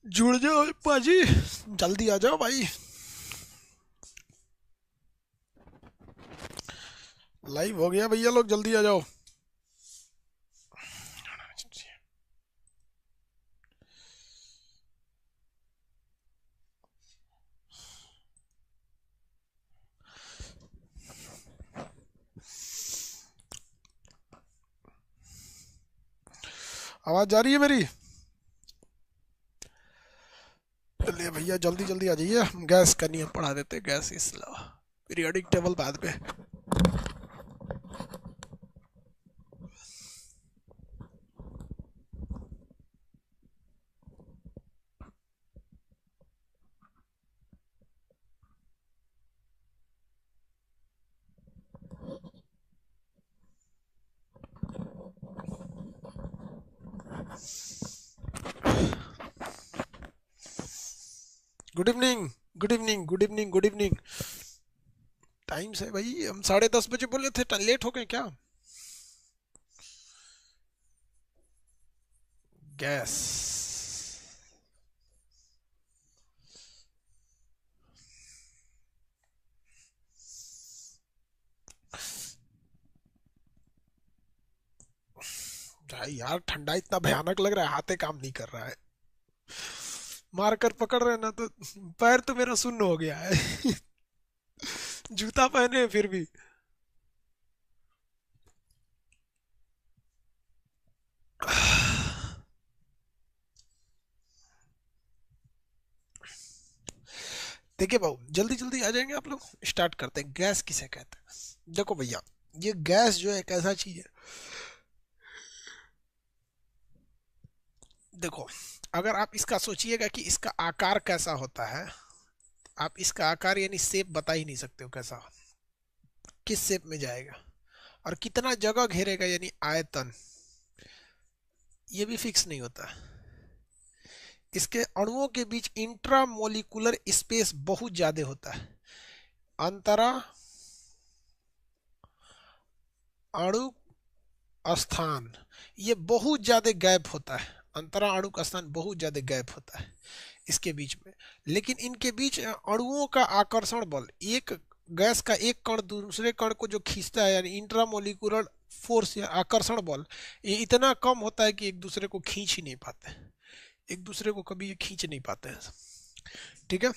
जुड़ जाओ पाजी, जल्दी आ जाओ भाई। लाइव हो गया भैया, लोग जल्दी आ जाओ। आवाज जा रही है मेरी? चलिए भैया, जल्दी जल्दी आ जाइए, हम गैस का नियम पढ़ा देते, गैस इस पीरियोडिक टेबल बाद में। Good evening, good evening, good evening, good evening. Time से भाई, हम 10:30 बजे बोले थे, लेट हो गए क्या? गैस। भाई यार, ठंडा इतना भयानक लग रहा है, हाथे काम नहीं कर रहा है। मार कर पकड़ रहे हैं ना तो पैर तो मेरा सुन्न हो गया है। जूता पहने हैं फिर भी। देखिए भाऊ, जल्दी जल्दी आ जाएंगे आप लोग, स्टार्ट करते हैं। गैस किसे कहते हैं? देखो भैया, ये गैस जो है एक ऐसा चीज है। देखो, अगर आप इसका सोचिएगा कि इसका आकार कैसा होता है, आप इसका आकार यानी शेप बता ही नहीं सकते हो कैसा, किस शेप में जाएगा और कितना जगह घेरेगा, यानी आयतन, ये भी फिक्स नहीं होता। इसके अणुओं के बीच इंट्रामोलिकुलर स्पेस बहुत ज्यादा होता है। अंतरा अणु स्थान, ये बहुत ज्यादा गैप होता है। अंतरा अणु का स्थान बहुत ज्यादा गैप होता है इसके बीच में। लेकिन इनके बीच अणुओं का आकर्षण बल, एक गैस का एक कण दूसरे कण को जो खींचता है, यानी इंट्रामोलिकुलर फोर्स या आकर्षण बल, ये इतना कम होता है कि एक दूसरे को खींच ही नहीं पाते। एक दूसरे को कभी ये खींच नहीं पाते हैं। ठीक है।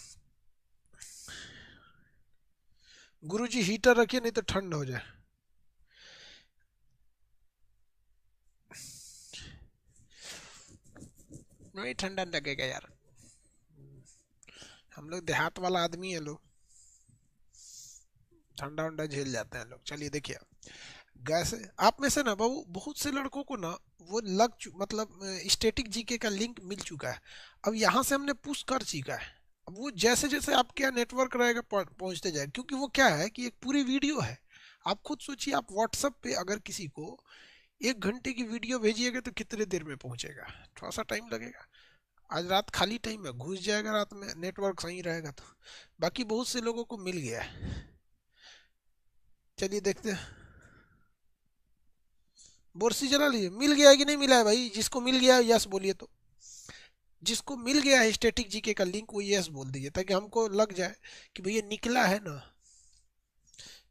गुरुजी हीटर रखिए, नहीं तो ठंड हो जाए। नहीं, ठंडा लगेगा यार, हम लोग देहात वाला आदमी है लोग, ठंडा वंडा झेल जाते हैं लोग। चलिए देखिए, गैस, आप में से ना बाबू बहुत से लड़कों को ना वो मतलब स्टैटिक जीके का लिंक मिल चुका है। अब यहाँ से हमने पुश कर चुका है। अब वो जैसे जैसे आपके यहाँ नेटवर्क रहेगा पहुंचते जाए, क्योंकि वो क्या है कि एक पूरी वीडियो है। आप खुद सोचिए, आप व्हाट्सएप पे अगर किसी को 1 घंटे की वीडियो भेजिएगा तो कितने देर में पहुंचेगा? थोड़ा सा टाइम लगेगा। आज रात खाली टाइम है, घुस जाएगा रात में, नेटवर्क सही रहेगा तो। बाकी बहुत से लोगों को मिल गया है। चलिए देखते हैं। बोर्सी चला लीजिए, मिल गया है कि नहीं मिला है भाई? जिसको मिल गया है यस बोलिए तो। जिसको मिल गया है स्टैटिक जीके का लिंक, वो यस बोल दीजिए, ताकि हमको लग जाए कि भैया निकला है ना।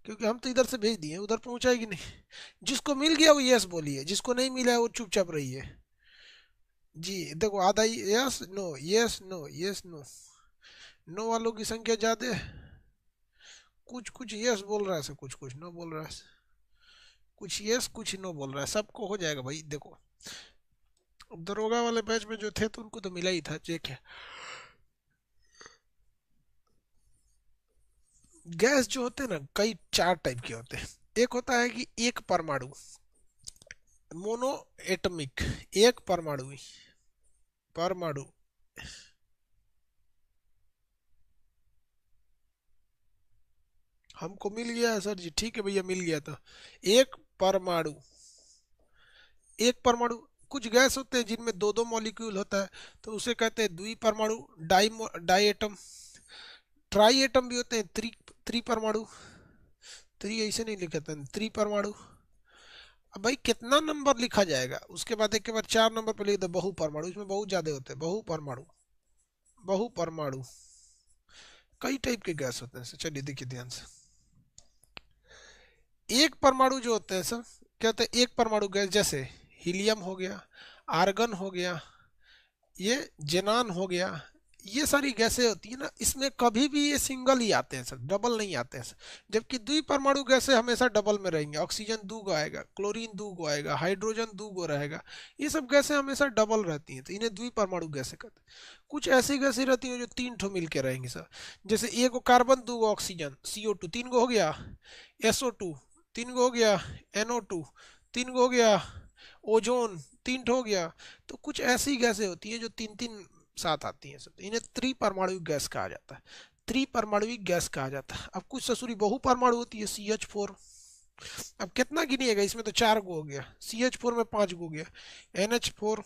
क्योंकि हम तो इधर से भेज दिए, उधर पहुंचाएगी नहीं। जिसको मिल गया वो यस बोलिए, जिसको नहीं मिला है वो चुपचाप रहिए। जी देखो, आधा ही yes no, yes no, yes no. No वालों की संख्या ज्यादा है। कुछ कुछ यस बोल रहा है, सब कुछ कुछ नो बोल रहा है। कुछ यस कुछ नो बोल रहा है, सबको हो जाएगा भाई। देखो, दरोगा वाले बैच में जो थे तो उनको तो मिला ही था, चेक है। गैस जो होते हैं ना, कई 4 टाइप के होते हैं। एक होता है कि एक परमाणु, मोनो एटमिक, एक परमाणु, परमाणु। हमको मिल गया है सर जी, ठीक है भैया, मिल गया था। एक परमाणु, एक परमाणु। कुछ गैस होते हैं जिनमें दो दो मॉलिक्यूल होता है, तो उसे कहते हैं द्वि परमाणु, di di atom. Tri atom भी होते हैं, त्रि परमाणु। त्रि ऐसे नहीं लिखते हैं, त्रि परमाणु। अब भाई कितना नंबर लिखा जाएगा? उसके बाद एक के बाद 4 नंबर पे लिख दो बहु परमाणु, इसमें बहुत ज्यादा होते हैं बहु परमाणु। बहु परमाणु, कई टाइप के गैस होते हैं सर। चलिए देखिए ध्यान से, एक परमाणु जो होते हैं सर, क्या होता है, एक परमाणु गैस जैसे हीलियम हो गया, आर्गन हो गया, ये जेनान हो गया, ये सारी गैसें होती है ना, इसमें कभी भी ये सिंगल ही आते हैं सर, डबल नहीं आते हैं सर। जबकि द्विपरमाणु गैसें हमेशा डबल में रहेंगे, ऑक्सीजन दो गो आएगा, क्लोरीन दो गो आएगा, हाइड्रोजन दो गो रहेगा, ये सब गैसें हमेशा डबल रहती हैं, तो इन्हें द्विपरमाणु गैसें कहते हैं। कुछ ऐसी गैसें रहती हैं जो तीन ठो मिलके रहेंगी सर, जैसे एक कार्बन दो गो ऑक्सीजन, CO2 तीन गो हो गया, SO2 तीन गो हो गया, NO2 तीन गो हो गया, ओजोन तीन ठो हो गया। तो कुछ ऐसी गैसें होती हैं जो तीन तीन साथ आती हैं सब, इन्हें त्रिपरमाणुविक गैस कहा जाता है, त्रिपरमाणुविक गैस कहा जाता है। अब कुछ ससुरी बहुपरमाणु होती है, CH4। अब कितना गिनिएगा, इसमें तो चार गो हो गया, CH4 में पांच गो हो गया, NH4,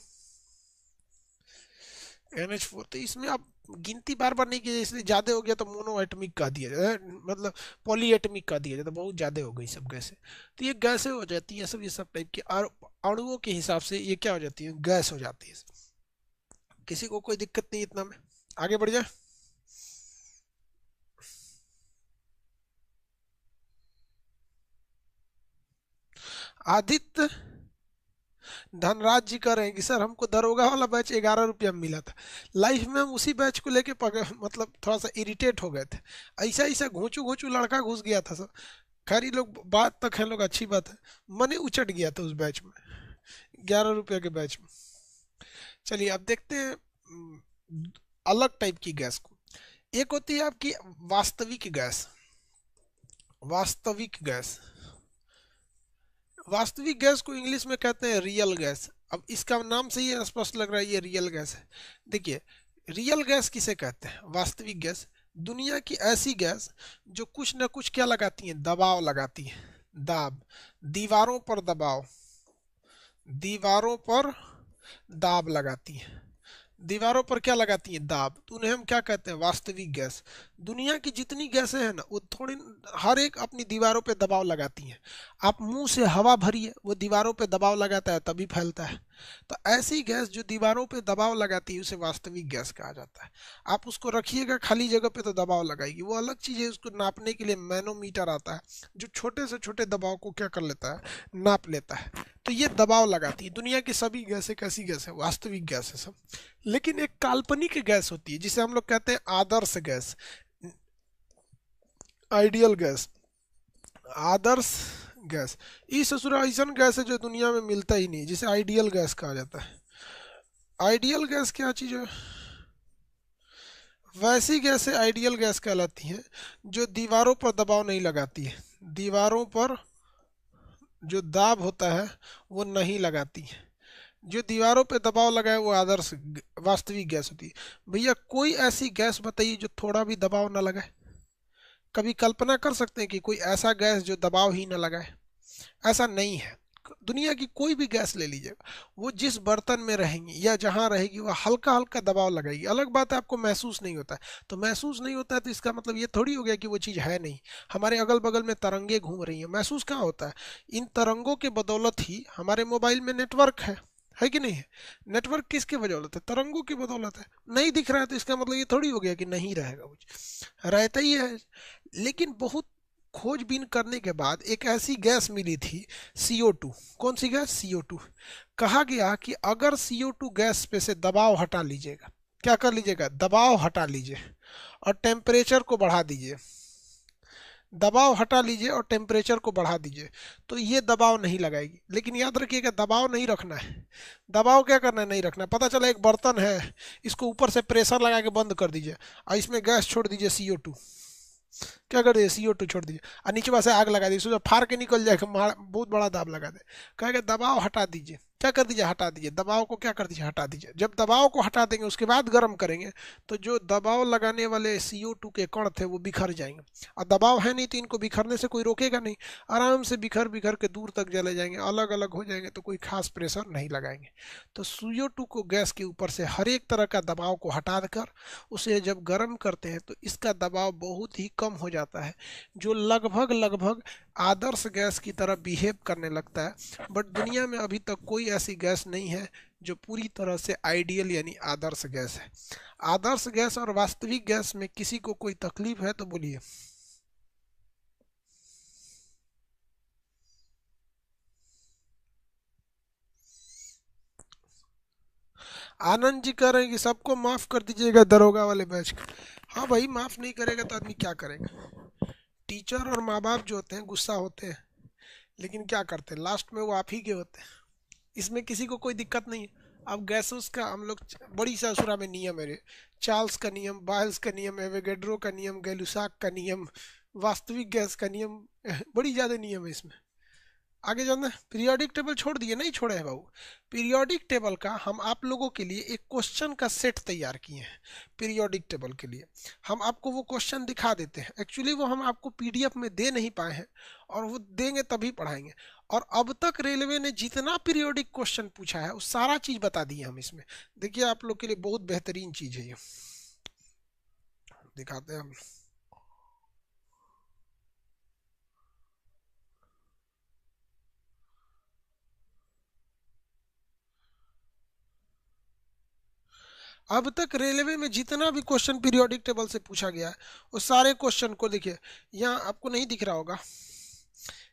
NH4, तो इसमें आप गिनती बार बार नहीं कीजिए, इसलिए ज्यादा हो गया तो मोनो एटमिक कह दिया जाए, मतलब पॉली एटमिक कह दिया जाए, तो बहुत ज्यादा हो गई सब गैसें। तो ये गैसें हो जाती हैं सब, ये सब टाइप की, और अणुओं के हिसाब से ये क्या हो जाती है, गैस हो जाती है। किसी को कोई दिक्कत नहीं इतना में, आगे बढ़ जाए। आदित्य धनराज जी कह रहे हैं कि सर हमको दरोगा वाला बैच 11 रुपया में मिला था, लाइफ में हम उसी बैच को लेके मतलब थोड़ा सा इरिटेट हो गए थे, ऐसा ऐसा घोंचू घोंचू लड़का घुस गया था सर। खैर ये लोग बात तक है लोग, अच्छी बात है, मन ही उचट गया था उस बैच में, 11 रुपया के बैच में। चलिए अब देखते हैं अलग टाइप की गैस को। एक होती है आपकी वास्तविक गैस, वास्तविक गैस, वास्तविक गैस को इंग्लिश में कहते हैं रियल गैस। अब इसका नाम से ही स्पष्ट लग रहा है ये रियल गैस है। देखिए रियल गैस किसे कहते हैं, वास्तविक गैस, दुनिया की ऐसी गैस जो कुछ ना कुछ क्या लगाती है, दबाव लगाती है, दाब, दीवारों पर दबाव, दीवारों पर दाब लगाती है, दीवारों पर क्या लगाती हैं, दाब, तो उन्हें हम क्या कहते हैं, वास्तविक गैस। दुनिया की जितनी गैसें हैं ना, वो थोड़ी, हर एक अपनी दीवारों पे दबाव लगाती हैं। आप मुंह से हवा भरिए, वो दीवारों पे दबाव लगाता है तभी फैलता है। तो ऐसी गैस जो दीवारों पे दबाव लगाती है उसे वास्तविक गैस कहा जाता है। आप उसको रखिएगा खाली जगह पे तो दबाव लगाएगी, वो अलग चीज़ है, उसको नापने के लिए मैनोमीटर आता है जो छोटे से छोटे दबाव को क्या कर लेता है, नाप लेता है। तो ये दबाव लगाती है। दुनिया की सभी गैसें कैसी गैस है, वास्तविक गैस है सब। लेकिन एक काल्पनिक गैस होती है जिसे हम लोग कहते हैं आदर्श गैस, आइडियल गैस, आदर्श गैस। ये ससुरा ऐसा गैस है जो दुनिया में मिलता ही नहीं, जिसे आइडियल गैस कहा जाता है। आइडियल गैस क्या चीज है, वैसी गैसें आइडियल गैस कहलाती हैं जो दीवारों पर दबाव नहीं लगाती है, दीवारों पर जो दाब होता है वो नहीं लगाती है। जो दीवारों पे दबाव लगाए वो आदर्श वास्तविक गैस होती है। भैया कोई ऐसी गैस बताइए जो थोड़ा भी दबाव ना लगाए, कभी कल्पना कर सकते हैं कि कोई ऐसा गैस जो दबाव ही ना लगाए, ऐसा नहीं है। दुनिया की कोई भी गैस ले लीजिएगा, वो जिस बर्तन में रहेंगी या जहां रहेगी वो हल्का हल्का दबाव लगाएगी। अलग बात है आपको महसूस नहीं होता है, तो महसूस नहीं होता है तो इसका मतलब ये थोड़ी हो गया कि वो चीज़ है नहीं। हमारे अगल बगल में तरंगे घूम रही हैं, महसूस कहाँ होता है, इन तरंगों के बदौलत ही हमारे मोबाइल में नेटवर्क है कि नहीं है। नेटवर्क किसके बदौलत है, तरंगों की बदौलत है। नहीं दिख रहा है तो इसका मतलब ये थोड़ी हो गया कि नहीं रहेगा, कुछ रहता ही है। लेकिन बहुत खोजबीन करने के बाद एक ऐसी गैस मिली थी, CO2। कौन सी गैस, CO2। कहा गया कि अगर CO2 गैस पे से दबाव हटा लीजिएगा, क्या कर लीजिएगा, दबाव हटा लीजिए और टेम्परेचर को बढ़ा दीजिए, दबाव हटा लीजिए और टेम्परेचर को बढ़ा दीजिए, तो ये दबाव नहीं लगाएगी। लेकिन याद रखिएगा दबाव नहीं रखना है। दबाव क्या करना है, नहीं रखना। पता चला एक बर्तन है, इसको ऊपर से प्रेशर लगा के बंद कर दीजिए और इसमें गैस छोड़ दीजिए CO2, क्या कर दीजिए, CO2 छोड़ दीजिए और नीचे वहां से आग लगा दीजिए, सोचा फाड़ के निकल जाएगा, बहुत बड़ा दाब लगा दे। कहेगा दबाव हटा दीजिए, क्या कर दीजिए, हटा दीजिए दबाव को, क्या कर दीजिए, हटा दीजिए। जब दबाव को हटा देंगे उसके बाद गर्म करेंगे तो जो दबाव लगाने वाले CO2 के कण थे वो बिखर जाएंगे, और दबाव है नहीं तो इनको बिखरने से कोई रोकेगा नहीं, आराम से बिखर बिखर के दूर तक जले जाएंगे, अलग अलग हो जाएंगे, तो कोई खास प्रेशर नहीं लगाएंगे। तो CO2 को गैस के ऊपर से हर एक तरह का दबाव को हटा कर उसे जब गर्म करते हैं तो इसका दबाव बहुत ही कम हो जाता है, जो लगभग लगभग आदर्श गैस की तरह बिहेव करने लगता है। बट दुनिया में अभी तक कोई ऐसी गैस नहीं है जो पूरी तरह से आइडियल यानी आदर्श गैस है। आदर्श गैस और वास्तविक गैस में किसी को कोई तकलीफ है तो बोलिए। आनंद जी कह रहे हैं कि सबको माफ कर दीजिएगा दरोगा वाले बैच को। हाँ भाई, माफ नहीं करेगा तो आदमी क्या करेगा। टीचर और माँ बाप जो होते हैं गुस्सा होते हैं, लेकिन क्या करते हैं, लास्ट में वो आप ही के होते हैं। इसमें किसी को कोई दिक्कत नहीं है। अब गैसेस का हम लोग बड़ी ससुरा में नियम है, चार्ल्स का नियम, बायल्स का नियम, एवोगैड्रो का नियम, गैलुसाक का नियम, वास्तविक गैस का नियम, बड़ी ज़्यादा नियम है इसमें। आगे जाना है। पीरियोडिक टेबल छोड़ दिए, नहीं छोड़े हैं बाबू। पीरियोडिक टेबल का हम आप लोगों के लिए एक क्वेश्चन का सेट तैयार किए हैं। पीरियोडिक टेबल के लिए हम आपको वो क्वेश्चन दिखा देते हैं। एक्चुअली वो हम आपको पीडीएफ में दे नहीं पाए हैं, और वो देंगे तभी पढ़ाएंगे। और अब तक रेलवे ने जितना पीरियोडिक क्वेश्चन पूछा है वो सारा चीज बता दिए हम इसमें। देखिए आप लोग के लिए बहुत बेहतरीन चीज है ये, दिखाते हैं हम। अब तक रेलवे में जितना भी क्वेश्चन पीरियोडिक टेबल से पूछा गया है वो सारे क्वेश्चन को देखिए, यहाँ आपको नहीं दिख रहा होगा,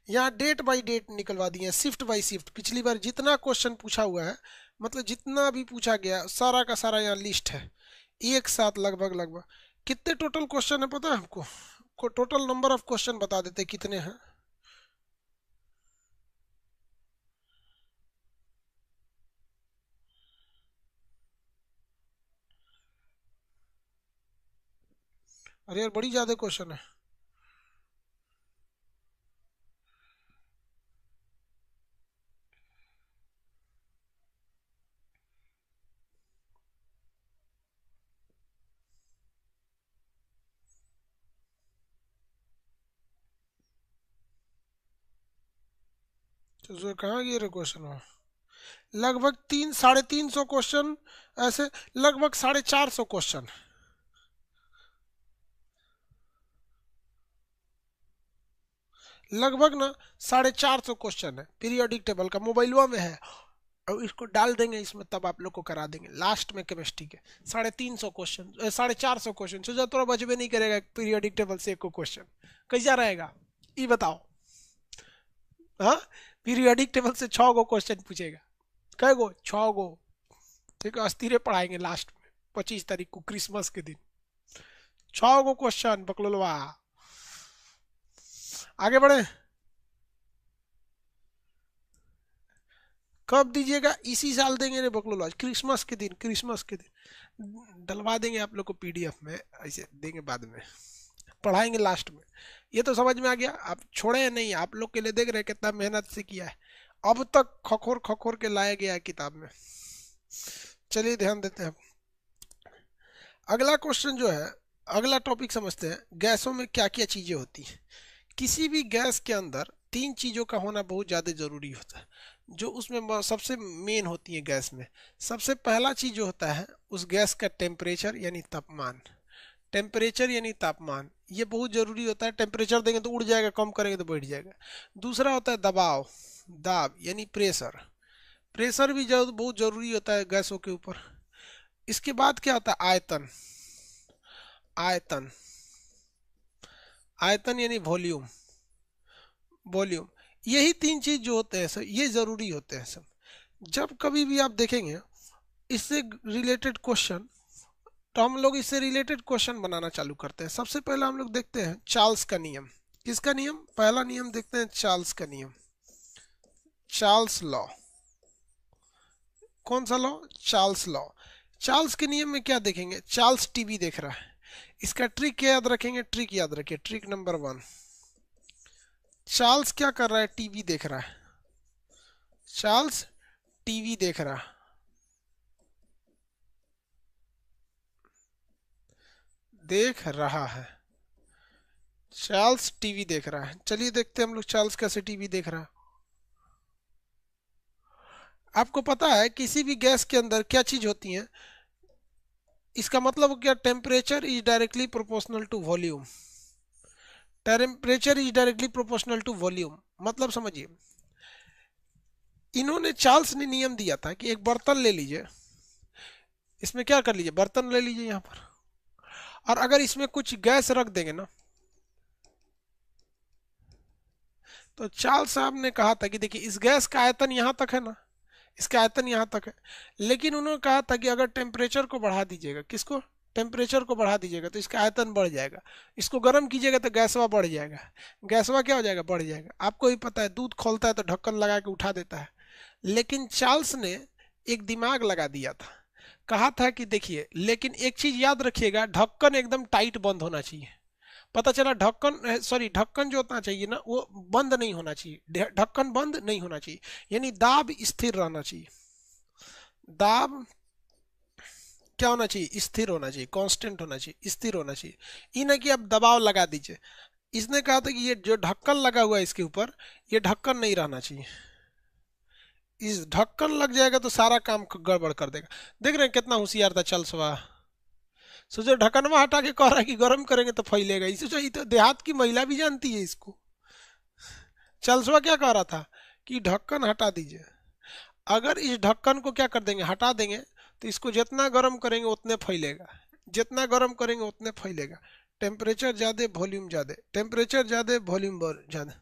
यहाँ डेट बाय डेट निकलवा दिए हैं, शिफ्ट बाय शिफ्ट। पिछली बार जितना क्वेश्चन पूछा हुआ है, मतलब जितना भी पूछा गया सारा का सारा यहाँ लिस्ट है, एक साथ लगभग लगभग। कितने टोटल क्वेश्चन है पता है आपको? टोटल नंबर ऑफ क्वेश्चन बता देते कितने हैं। अरे यार बड़ी ज्यादा क्वेश्चन है। तो जो कहाँ गए रे क्वेश्चन हो? लगभग 300-350 क्वेश्चन, ऐसे लगभग 450 क्वेश्चन। लगभग ना 450 क्वेश्चन है पीरियोडिक टेबल का, मोबाइलवा में है। और इसको डाल देंगे इसमें, तब आप लोग को करा देंगे लास्ट में केमिस्ट्री के 350 क्वेश्चन, 450 क्वेश्चन। सोचा थोड़ा बचबे नहीं करेगा पीरियोडिक टेबल से एक को क्वेश्चन, कैसा रहेगा ये बताओ। हाँ, पीरियोडिक टेबल से 6 गो क्वेश्चन पूछेगा। कै गो? 6 गो। ठीक है, अस्थिरे पढ़ाएंगे लास्ट में 25 तारीख को क्रिसमस के दिन। 6 गो क्वेश्चन बकलोलवा। आगे बढ़े। कब दीजिएगा? इसी साल देंगे रे बकलोल, क्रिसमस के दिन, क्रिसमस के दिन डलवा देंगे आप लोग को पीडीएफ में, ऐसे देंगे बाद में, पढ़ाएंगे लास्ट में। ये तो समझ में आ गया, आप छोड़े नहीं, आप लोग के लिए देख रहे हैं कितना मेहनत से किया है, अब तक खखोर खखोर के लाया गया है किताब में। चलिए ध्यान देते हैं। अगला क्वेश्चन जो है, अगला टॉपिक समझते हैं, गैसों में क्या क्या चीजें होती हैं। किसी भी गैस के अंदर 3 चीजों का होना बहुत ज्यादा जरूरी होता है, जो उसमें सबसे मेन होती है गैस में। सबसे पहला चीज जो होता है उस गैस का टेम्परेचर यानी तापमान। टेम्परेचर यानी तापमान ये बहुत जरूरी होता है। टेम्परेचर देंगे तो उड़ जाएगा, कम करेंगे तो बैठ जाएगा। दूसरा होता है दबाव, दाब यानी प्रेशर। प्रेशर भी बहुत जरूरी होता है गैसों के ऊपर। इसके बाद क्या होता है? आयतन। आयतन, आयतन यानी वॉल्यूम। वॉल्यूम, यही 3 चीज जो होते हैं सब, ये जरूरी होते हैं सब। जब कभी भी आप देखेंगे इससे रिलेटेड क्वेश्चन, तो हम लोग इससे रिलेटेड क्वेश्चन बनाना चालू करते हैं। सबसे पहले हम लोग देखते हैं चार्ल्स का नियम। किसका नियम? पहला नियम देखते हैं चार्ल्स का नियम, चार्ल्स लॉ। कौन सा लॉ? Charles law. चार्ल्स के नियम में क्या देखेंगे? चार्ल्स टीवी देख रहा है, इसका ट्रिक क्या याद रखेंगे? ट्रिक याद रखिए, ट्रिक नंबर 1। चार्ल्स क्या कर रहा है? टीवी देख रहा है। चार्ल्स टीवी देख रहा है, देख रहा है। चार्ल्स टीवी देख रहा है। चलिए देखते हैं हम लोग चार्ल्स कैसे टीवी देख रहा है। आपको पता है किसी भी गैस के अंदर क्या चीज होती है? इसका मतलब क्या? Temperature is directly proportional to volume. Temperature is directly proportional to volume, मतलब समझिए, इन्होंने चार्ल्स ने नियम दिया था कि एक बर्तन ले लीजिए, इसमें क्या कर लीजिए, बर्तन ले लीजिए यहाँ पर, और अगर इसमें कुछ गैस रख देंगे ना, तो चार्ल्स साहब ने कहा था कि देखिए इस गैस का आयतन यहाँ तक है ना, इसका आयतन यहाँ तक है, लेकिन उन्होंने कहा था कि अगर टेम्परेचर को बढ़ा दीजिएगा, किसको, टेम्परेचर को बढ़ा दीजिएगा तो इसका आयतन बढ़ जाएगा, इसको गर्म कीजिएगा तो गैसवा बढ़ जाएगा, गैसवा क्या हो जाएगा, बढ़ जाएगा। आपको ही पता है दूध खोलता है तो ढक्कन लगा के उठा देता है, लेकिन चार्ल्स ने एक दिमाग लगा दिया था, कहा था कि देखिए लेकिन एक चीज याद रखिएगा, ढक्कन एकदम टाइट बंद होना चाहिए। पता चला ढक्कन, सॉरी, ढक्कन जो होना चाहिए ना वो बंद नहीं होना चाहिए, ढक्कन बंद नहीं होना चाहिए, यानी दाब स्थिर रहना चाहिए, दाब क्या होना चाहिए, स्थिर होना चाहिए, कांस्टेंट होना चाहिए, स्थिर होना चाहिए, ये ना कि आप दबाव लगा दीजिए। इसने कहा था कि ये जो ढक्कन लगा हुआ है इसके ऊपर, ये ढक्कन नहीं रहना चाहिए, इस ढक्कन लग जाएगा तो सारा काम गड़बड़ कर देगा। देख रहे हैं कितना होशियार था चार्ल्सवा, सोचो ढक्कनवा हटा के कह रहा है कि गर्म करेंगे तो फैलेगा, इसे तो, ये तो देहात की महिला भी जानती है इसको। चार्ल्सवा क्या कह रहा था कि ढक्कन हटा दीजिए, अगर इस ढक्कन को क्या कर देंगे, हटा देंगे, तो इसको जितना गर्म करेंगे उतने फैलेगा, जितना गर्म करेंगे उतने फैलेगा, टेम्परेचर ज्यादा वॉल्यूम ज्यादा, टेम्परेचर ज्यादा वॉल्यूम ज्यादा।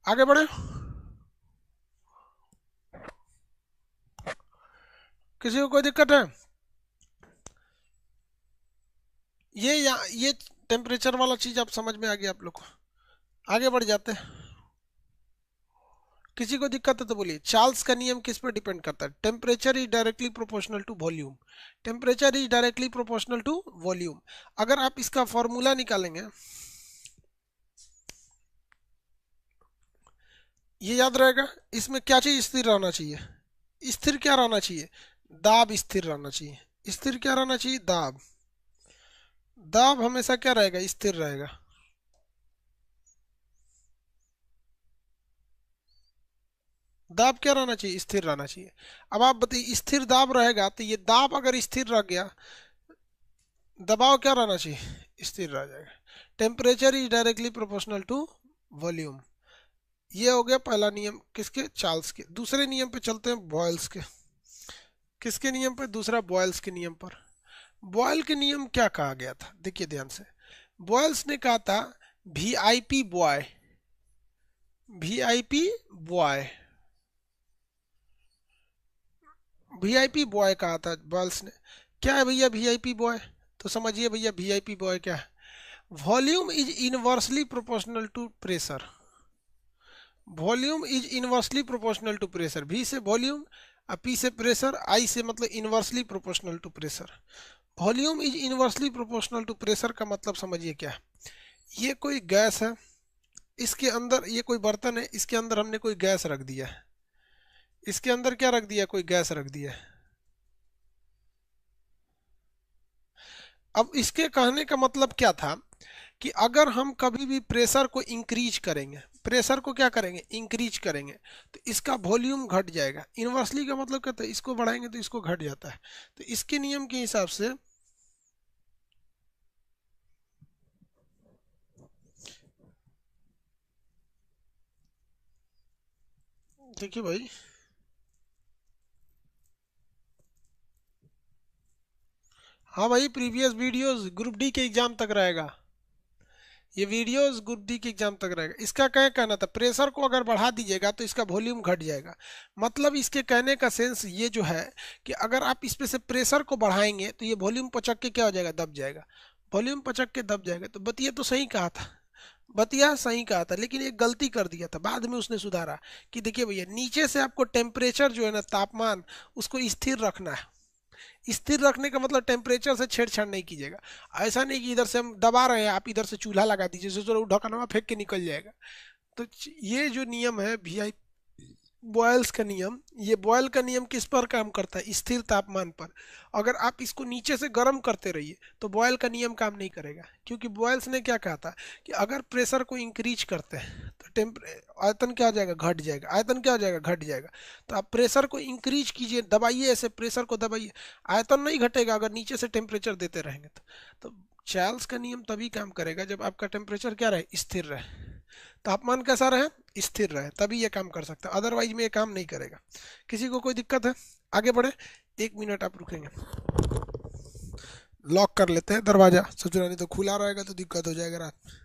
आगे बढ़े, किसी को कोई दिक्कत है, ये टेम्परेचर वाला चीज आप समझ में आ गया आप लोग को, आगे बढ़ जाते हैं। किसी को दिक्कत है तो बोलिए। चार्ल्स का नियम किस पर डिपेंड करता है, temperature is directly proportional to volume, temperature is directly proportional to volume. अगर आप इसका फॉर्मूला निकालेंगे, ये याद रहेगा, इसमें क्या चीज स्थिर रहना चाहिए, स्थिर क्या रहना चाहिए, दाब स्थिर रहना चाहिए, स्थिर क्या रहना चाहिए, दाब, दाब हमेशा क्या रहेगा, स्थिर रहेगा। दाब क्या रहना चाहिए, स्थिर रहना चाहिए। अब आप बताइए स्थिर दाब रहेगा तो ये दाब अगर स्थिर रह गया, दबाव क्या रहना चाहिए, स्थिर रह जाएगा। Temperature is directly proportional to volume, ये हो गया पहला नियम किसके, चार्ल्स के। दूसरे नियम पे चलते हैं, बॉयल्स के। किसके नियम पर, दूसरा बॉयल्स के नियम पर। बॉयल के नियम क्या कहा गया था, देखिए ध्यान से। बॉयल्स ने कहा था VIP boy, VIP boy, VIP boy कहा था बॉयल्स ने। क्या है भैया वीआईपी बॉय, तो समझिए भैया वीआईपी बॉय क्या है। Volume is inversely proportional to pressure, volume is inversely proportional to pressure, V से वॉल्यूम, पी से प्रेशर, आई से मतलब inversely proportional to pressure. Volume is inversely proportional to pressure का मतलब समझिए क्या है। ये कोई गैस है, इसके अंदर ये कोई बर्तन है, इसके अंदर हमने कोई गैस रख दिया है, इसके अंदर क्या रख दिया, कोई गैस रख दिया है। अब इसके कहने का मतलब क्या था कि अगर हम कभी भी प्रेशर को इंक्रीज करेंगे, प्रेशर को क्या करेंगे, इंक्रीज करेंगे, तो इसका वॉल्यूम घट जाएगा। इनवर्सली का मतलब क्या था, इसको बढ़ाएंगे तो इसको घट जाता है। तो इसके नियम के हिसाब से देखिए भाई, हाँ भाई, प्रीवियस वीडियोस ग्रुप डी के एग्जाम तक रहेगा, ये वीडियोस ग्रुप डी के एग्जाम तक रहेगा। इसका क्या कहना था, प्रेशर को अगर बढ़ा दीजिएगा तो इसका वॉल्यूम घट जाएगा। मतलब इसके कहने का सेंस ये जो है कि अगर आप इस पे से प्रेशर को बढ़ाएंगे तो ये वॉल्यूम पचक के क्या हो जाएगा, दब जाएगा, वॉल्यूम पचक के दब जाएगा। तो बतिया तो सही कहा था, बतिया सही कहा था, लेकिन एक गलती कर दिया था, बाद में उसने सुधारा कि देखिए भैया नीचे से आपको टेम्परेचर जो है ना, तापमान, उसको स्थिर रखना है। स्थिर रखने का मतलब टेम्परेचर से छेड़छाड़ नहीं कीजिएगा। ऐसा नहीं कि इधर से हम दबा रहे हैं, आप इधर से चूल्हा लगा दीजिए, सोचो ढक्कनवा फेंक के निकल जाएगा। तो ये जो नियम है बॉयल्स का नियम, ये बॉयल का नियम किस पर काम करता है? स्थिर तापमान पर। अगर आप इसको नीचे से गर्म करते रहिए तो बॉयल का नियम काम नहीं करेगा, क्योंकि बॉयल्स ने क्या कहा था कि अगर प्रेशर को इंक्रीज करते हैं तो आयतन क्या हो जाएगा? घट जाएगा। आयतन क्या हो जाएगा? घट जाएगा। तो आप प्रेशर को इंक्रीज कीजिए, दबाइए, ऐसे प्रेशर को दबाइए, आयतन नहीं घटेगा अगर नीचे से टेम्परेचर देते रहेंगे तो चार्ल्स का नियम तभी काम करेगा जब आपका टेम्परेचर क्या रहे? स्थिर रहे, तापमान कैसा रहे? स्थिर रहे, तभी ये काम कर सकता है, अदरवाइज में ये काम नहीं करेगा। किसी को कोई दिक्कत है? आगे बढ़े, 1 मिनट आप रुकेंगे, लॉक कर लेते हैं दरवाजा, सोचना नहीं तो खुला रहेगा तो दिक्कत हो जाएगा रात में।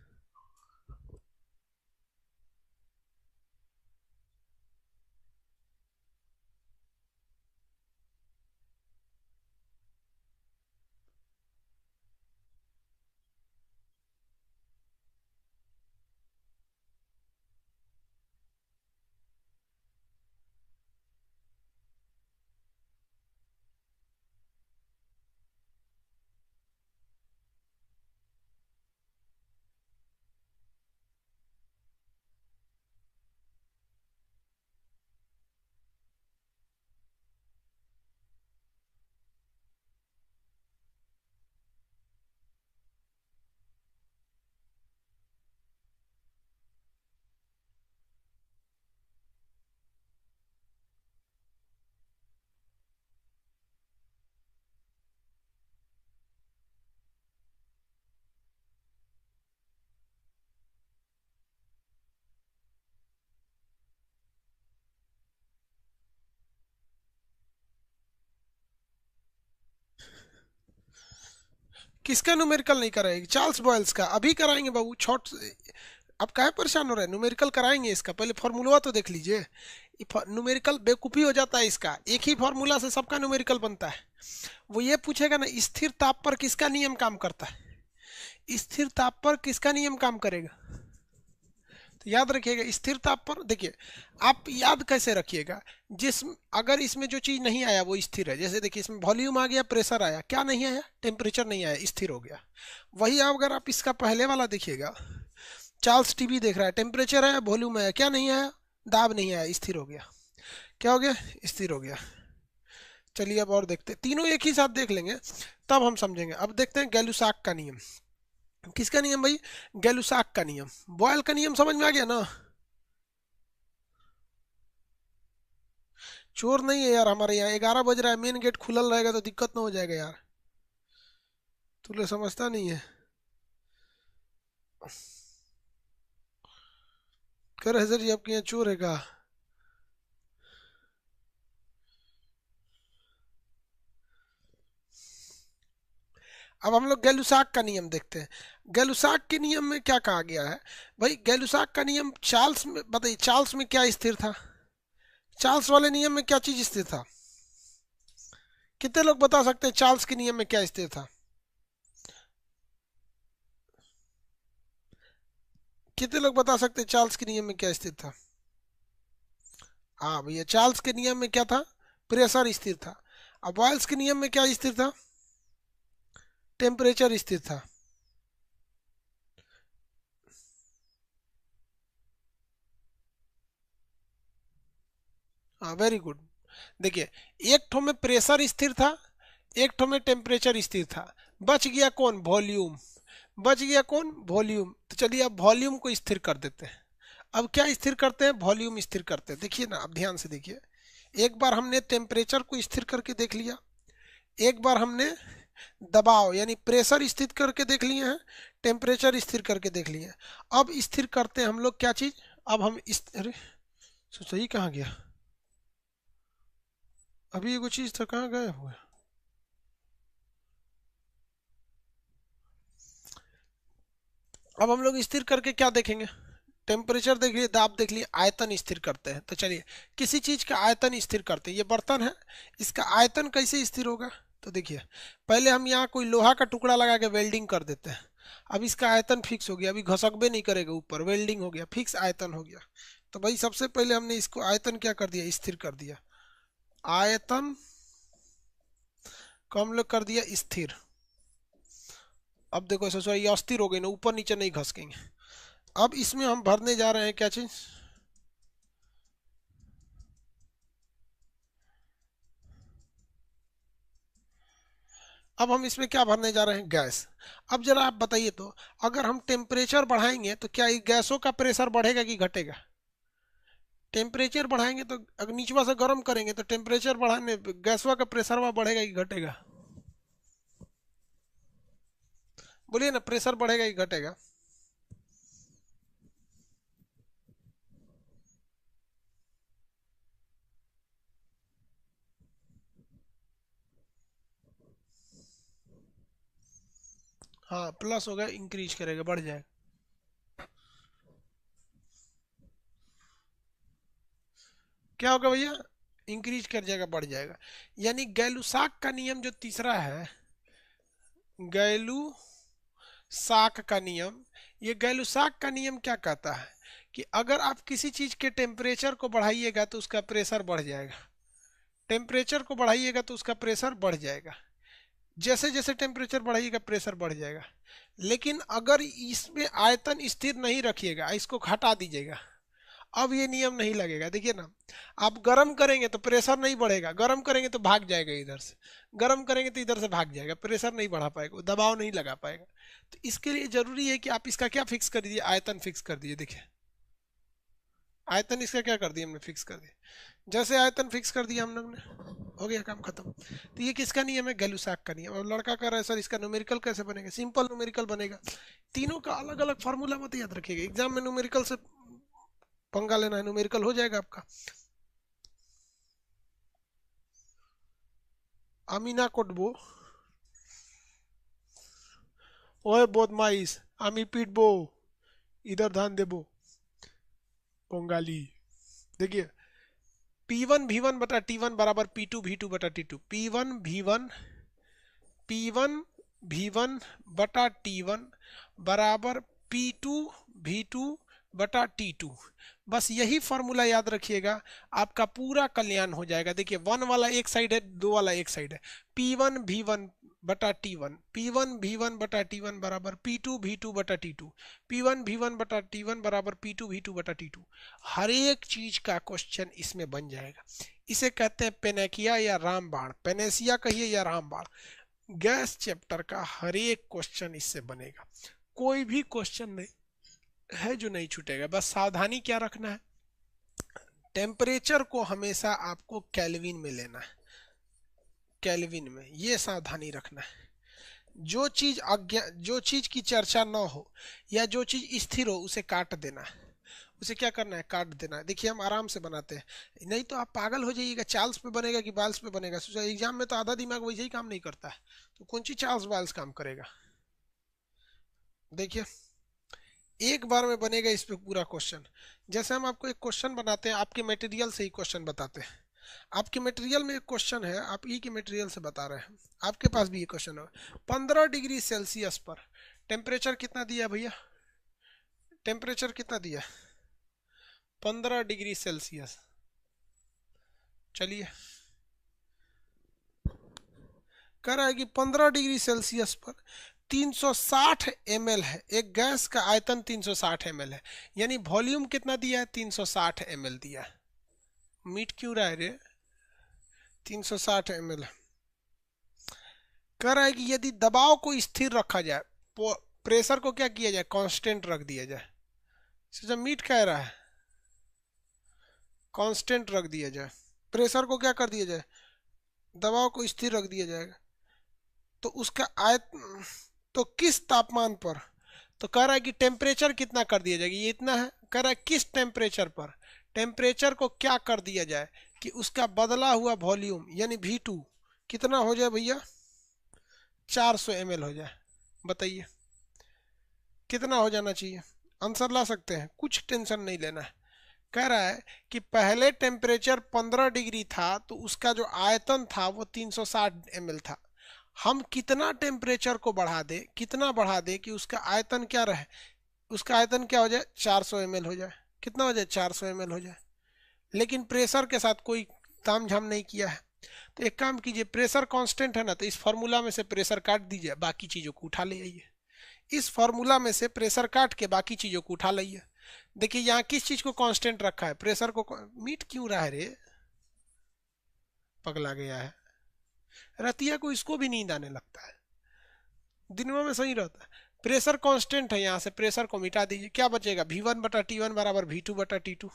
किसका न्यूमेरिकल नहीं कराएगी? चार्ल्स बॉयल्स का। अभी कराएंगे बाबू, छोट। आप काहे परेशान हो रहे हैं? न्यूमेरिकल कराएंगे, इसका पहले फॉर्मूला तो देख लीजिए। न्यूमेरिकल बेवकूफ़ी हो जाता है इसका, एक ही फॉर्मूला से सबका न्यूमेरिकल बनता है। वो ये पूछेगा ना, स्थिर ताप पर किसका नियम काम करता है? स्थिर ताप पर किसका नियम काम करेगा? तो याद रखिएगा, स्थिर ताप पर देखिए, आप याद कैसे रखिएगा, जिस अगर इसमें जो चीज़ नहीं आया वो स्थिर है, जैसे देखिए इसमें वॉल्यूम आ गया, प्रेशर आया, क्या नहीं आया? टेम्परेचर नहीं आया, स्थिर हो गया। वही अगर आप इसका पहले वाला देखिएगा, चार्ल्स टीवी देख रहा है, टेम्परेचर आया, वॉल्यूम आया, क्या नहीं आया? दाब नहीं आया, स्थिर हो गया। क्या हो गया? स्थिर हो गया। चलिए अब और देखते हैं, तीनों एक ही साथ देख लेंगे तब हम समझेंगे। अब देखते हैं गैलुसाक का नियम। किसका नियम भाई? गैलुसाक का नियम। बॉयल का नियम समझ में आ गया ना? चोर नहीं है यार हमारे यहाँ, 11 बज रहा है, मेन गेट खुलल रहेगा तो दिक्कत ना हो जाएगा यार। तू लोग समझता नहीं है। कर है सर जी, आपके यहाँ चोर है का? अब हम लोग गैलुसाक का नियम देखते हैं। गैलुसाक के नियम में क्या कहा गया है? भाई गैलुसाक का नियम चार्ल्स में, बताइए चार्ल्स में क्या स्थिर था? चार्ल्स वाले नियम में क्या चीज स्थिर था? कितने लोग बता सकते हैं चार्ल्स के नियम में क्या स्थिर था? कितने लोग बता सकते हैं चार्ल्स के नियम में क्या स्थिर था? हाँ भैया, चार्ल्स के नियम में क्या था? प्रेशर स्थिर था। अब बॉयल्स के नियम में क्या स्थिर था? टेम्परेचर स्थिर था। हाँ वेरी गुड। देखिए, एक ठो में प्रेशर स्थिर था, एक ठो में टेम्परेचर स्थिर था। बच गया कौन? वॉल्यूम। बच गया कौन? वॉल्यूम। तो चलिए अब वॉल्यूम को स्थिर कर देते हैं। अब क्या स्थिर करते हैं? वॉल्यूम स्थिर करते हैं। देखिए ना, अब ध्यान से देखिए, एक बार हमने टेम्परेचर को स्थिर करके देख लिया, एक बार हमने दबाव यानी प्रेशर स्थिर करके देख लिए हैं, टेम्परेचर स्थिर करके देख लिए हैं। अब स्थिर करते हैं हम लोग क्या चीज? अब हम इस, अरे सही कहाँ गया? अभी एगो चीज था, कहाँ गए हुए? अब हम लोग स्थिर करके क्या देखेंगे? टेम्परेचर देख लिए, दाब देख लिए, आयतन स्थिर करते हैं। तो चलिए, किसी चीज का आयतन स्थिर करते हैं। ये बर्तन है, इसका आयतन कैसे स्थिर होगा? तो देखिए, पहले हम यहाँ कोई लोहा का टुकड़ा लगा के वेल्डिंग कर देते हैं। अब इसका आयतन फिक्स हो गया, अभी घसकबे नहीं करेगा ऊपर, वेल्डिंग हो गया, फिक्स आयतन हो गया। तो भाई सबसे पहले हमने इसको आयतन क्या कर दिया? स्थिर कर दिया। आयतन को हम लोग कर दिया स्थिर। अब देखो सोचो, ये अस्थिर हो गई ना, ऊपर नीचे नहीं घसकेंगे। अब इसमें हम भरने जा रहे हैं क्या चीज? अब हम इसमें क्या भरने जा रहे हैं, गैस। अब जरा आप बताइए तो, अगर हम टेम्परेचर बढ़ाएंगे तो क्या ये गैसों का प्रेशर बढ़ेगा कि घटेगा? टेम्परेचर बढ़ाएंगे तो अगर नीचवा से गर्म करेंगे तो टेम्परेचर बढ़ाने गैसवा का प्रेशर वह बढ़ेगा कि घटेगा? बोलिए ना, प्रेशर बढ़ेगा कि घटेगा? हाँ, प्लस होगा, इंक्रीज करेगा, बढ़ जाएगा। क्या होगा भैया? इंक्रीज कर जाएगा, बढ़ जाएगा। यानी गैलुसाक का नियम जो तीसरा है, गैलू साक का नियम, ये गैलुसाक का नियम क्या कहता है कि अगर आप किसी चीज के टेम्परेचर को बढ़ाइएगा तो उसका प्रेशर बढ़ जाएगा। टेम्परेचर को बढ़ाइएगा तो उसका प्रेशर बढ़ जाएगा। जैसे जैसे टेम्परेचर बढ़ाइएगा प्रेशर बढ़ जाएगा। लेकिन अगर इसमें आयतन स्थिर नहीं रखिएगा, इसको हटा दीजिएगा, अब ये नियम नहीं लगेगा। देखिए ना, आप गर्म करेंगे तो प्रेशर नहीं बढ़ेगा, गर्म करेंगे तो भाग जाएगा इधर से, गर्म करेंगे तो इधर से भाग जाएगा, प्रेशर नहीं बढ़ा पाएगा, दबाव नहीं लगा पाएगा। तो इसके लिए जरूरी है कि आप इसका क्या फिक्स कर दीजिए, आयतन फिक्स कर दीजिए। देखिए, आयतन इसका क्या कर दिया हमने, फिक्स कर दिया। जैसे आयतन फिक्स कर दिया हम लोग ने, हो गया काम खत्म। तो ये किसका नियम है, गैलुसाक का नियम। और लड़का कह रहा है सर इसका न्यूमेरिकल कैसे बनेगा? सिंपल न्यूमेरिकल बनेगा। तीनों का अलग अलग फार्मूला मत याद रखिएगा, एग्जाम में न्यूमेरिकल से पंगा लेना है, न्यूमेरिकल हो जाएगा आपका। अमीना कोटबो, ओए बोदमाइस, आमी पीटबो, इधर ध्यान देबो, बंगाली। देखिए, P1 V1 बटा T1 बराबर P2 V2 बटा T2, P1 V1 बटा T1 बराबर P2 V2 बटा T2। बस यही फॉर्मूला याद रखिएगा, आपका पूरा कल्याण हो जाएगा। देखिए, वन वाला एक साइड है, दो वाला एक साइड है। P1 V1 बटा T1 बराबर P2 V2 बटा T2, P1 V1 बटा T1 बराबर P2 V2 बटा T2। हर एक चीज का क्वेश्चन इसमें बन जाएगा। इसे कहते हैं पेनेकिया या रामबाण, पेनेसिया कहिए या रामबाण। गैस चैप्टर का हर एक क्वेश्चन इससे बनेगा, कोई भी क्वेश्चन नहीं है जो नहीं छूटेगा। बस सावधानी क्या रखना है, टेम्परेचर को हमेशा आपको केल्विन में लेना है, केल्विन में, ये सावधानी रखना है। जो चीज की चर्चा ना हो या जो चीज स्थिर हो उसे काट देना है। उसे क्या करना है, काट देना है। देखिए, हम आराम से बनाते हैं, नहीं तो आप पागल हो जाइएगा, चार्ल्स पे बनेगा कि बाल्स पे बनेगा। सोचा एग्जाम में तो आधा दिमाग वैसे ही काम नहीं करता है, तो कौन सी चार्ल्स बाल्स काम करेगा। देखिए, एक बार में बनेगा इस पे पूरा क्वेश्चन। जैसे हम आपको एक क्वेश्चन बनाते हैं, आपके मटेरियल से ही क्वेश्चन बताते हैं। आपके मटेरियल में एक क्वेश्चन है, आप ई के मटेरियल से बता रहे हैं, आपके पास भी ये क्वेश्चन है। 15 डिग्री सेल्सियस पर टेम्परेचर कितना दिया भैया, टेम्परेचर कितना दिया, 15 डिग्री सेल्सियस। चलिए, कह रहा है कि 15 डिग्री सेल्सियस पर 360 ml है, एक गैस का आयतन 360 ml है। यानी वॉल्यूम कितना दिया है, 360 ml दिया है। मीट क्यों रहा है रे, 360 ml। कह रहा है कि यदि दबाव को स्थिर रखा जाए, प्रेशर को क्या किया जाए, कांस्टेंट रख दिया जाए। जब मीट कह रहा है कांस्टेंट रख दिया जाए, प्रेशर को क्या कर दिया जाए, दबाव को स्थिर रख दिया जाएगा, तो उसका तो किस तापमान पर, तो कह रहा है कि टेम्परेचर कितना कर दिया जाएगा, ये इतना है। कह रहा है किस टेम्परेचर पर, टेम्परेचर को क्या कर दिया जाए कि उसका बदला हुआ वॉल्यूम यानी V2 कितना हो जाए भैया, 400 ml हो जाए। बताइए कितना हो जाना चाहिए, आंसर ला सकते हैं, कुछ टेंशन नहीं लेना है। कह रहा है कि पहले टेम्परेचर 15 डिग्री था तो उसका जो आयतन था वो 360 ml था। हम कितना टेम्परेचर को बढ़ा दे, कितना बढ़ा दे कि उसका आयतन क्या रहे, उसका आयतन क्या हो जाए, 400 ml हो जाए। कितना हो जाए, 400 ml हो जाए। लेकिन प्रेशर के साथ कोई ताम झाम नहीं किया है। तो एक काम कीजिए, प्रेशर कांस्टेंट है ना, तो इस फॉर्मूला में से प्रेशर काट दीजिए, बाकी चीजों को उठा ले आइए। इस फॉर्मूला में से प्रेशर काट के बाकी चीजों को उठा लाइए। देखिए, यहाँ किस चीज को कांस्टेंट रखा है, प्रेशर को। मीट क्यों रहा है रे, पगला गया है। रतिया को इसको भी नींद आने लगता है, दिनों में सही रहता है। प्रेशर कांस्टेंट है, यहाँ से प्रेशर को मिटा दीजिए, क्या बचेगा V1/T1 बराबर V2/T2,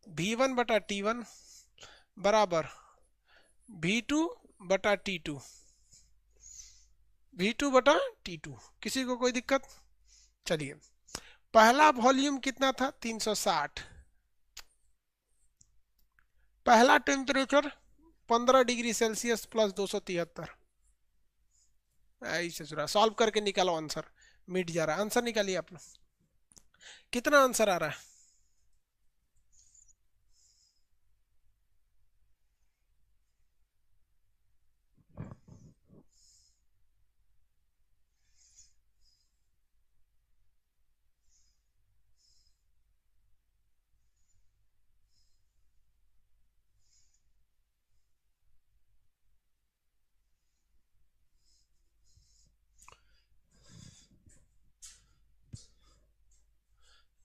V1/T1 बराबर V2/T2, V2/T2। किसी को कोई दिक्कत? चलिए, पहला वॉल्यूम कितना था 360, पहला टेम्परेचर 15 डिग्री सेल्सियस प्लस 273, ऐसे चुरा सॉल्व करके निकालो आंसर, मिट जा रहा है आंसर, निकालिए आप लोग, कितना आंसर आ रहा है?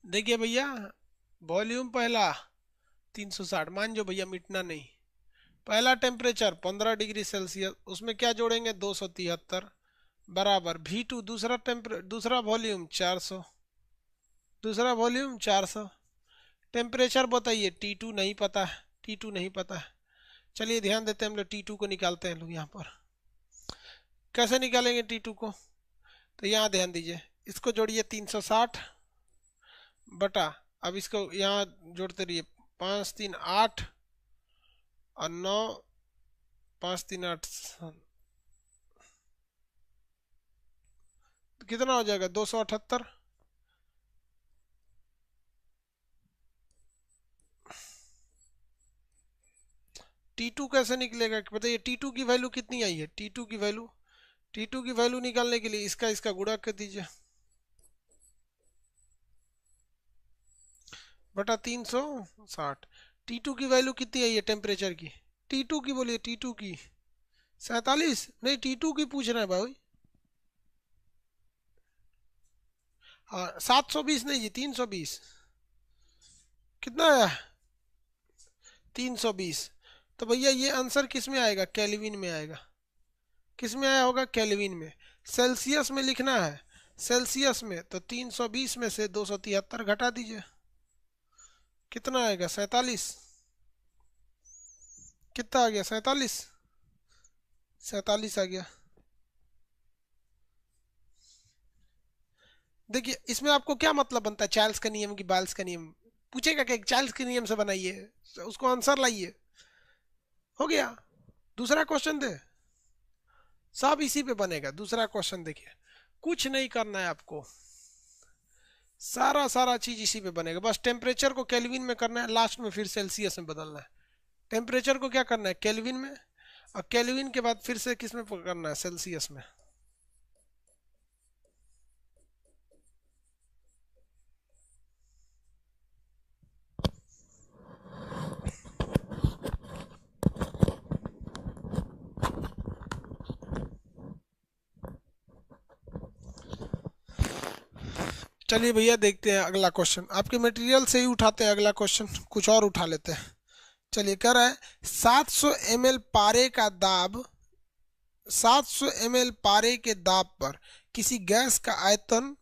देखिए भैया, वॉल्यूम पहला 360, मान जो भैया मिटना नहीं, पहला टेम्परेचर 15 डिग्री सेल्सियस, उसमें क्या जोड़ेंगे 273 बराबर V2, दूसरा वॉल्यूम 400, दूसरा वॉल्यूम 400, टेम्परेचर बताइए T2 नहीं पता है, T2 नहीं पता है। चलिए ध्यान देते हैं हम लोग, T2 को निकालते हैं लोग यहाँ पर। कैसे निकालेंगे T2 को? तो यहाँ ध्यान दीजिए, इसको जोड़िए 360 बटा, अब इसको यहाँ जोड़ते रहिए, 5 3 8 और 9, 5 3 8, तो कितना हो जाएगा 278। T2 कैसे निकलेगा बताइए, T2 की वैल्यू कितनी आई है? T2 की वैल्यू निकालने के लिए इसका गुणा कर दीजिए बटा 360। T2 की वैल्यू कितनी आई है टेम्परेचर की? T2 की बोलिए, T2 की 47 नहीं, T2 की पूछ रहे हैं भाई। हाँ 720 नहीं जी, 320। कितना आया? 320। तो भैया ये आंसर किस में आएगा? केल्विन में आएगा। किस में आया होगा? केल्विन में। सेल्सियस में लिखना है, सेल्सियस में, तो 320 में से 273 घटा दीजिए, कितना आएगा? 47। कितना आ गया? 47, 47 आ गया। देखिए इसमें आपको क्या मतलब बनता है, चार्ल्स का नियम की बाल्स का नियम? पूछेगा कि चार्ल्स के नियम से बनाइए, तो उसको आंसर लाइए, हो गया। दूसरा क्वेश्चन दे, सब इसी पे बनेगा। दूसरा क्वेश्चन देखिए, कुछ नहीं करना है आपको, सारा चीज इसी पे बनेगा, बस टेम्परेचर को केल्विन में करना है, लास्ट में फिर सेल्सियस में बदलना है। टेम्परेचर को क्या करना है? केल्विन में, और केल्विन के बाद फिर से किस में करना है? सेल्सियस में। चलिए भैया देखते हैं अगला क्वेश्चन, आपके मटेरियल से ही उठाते हैं अगला क्वेश्चन, कुछ और उठा लेते हैं। चलिए कह रहा है 700 ml पारे का दाब, 700 ml पारे के दाब पर किसी गैस का आयतन,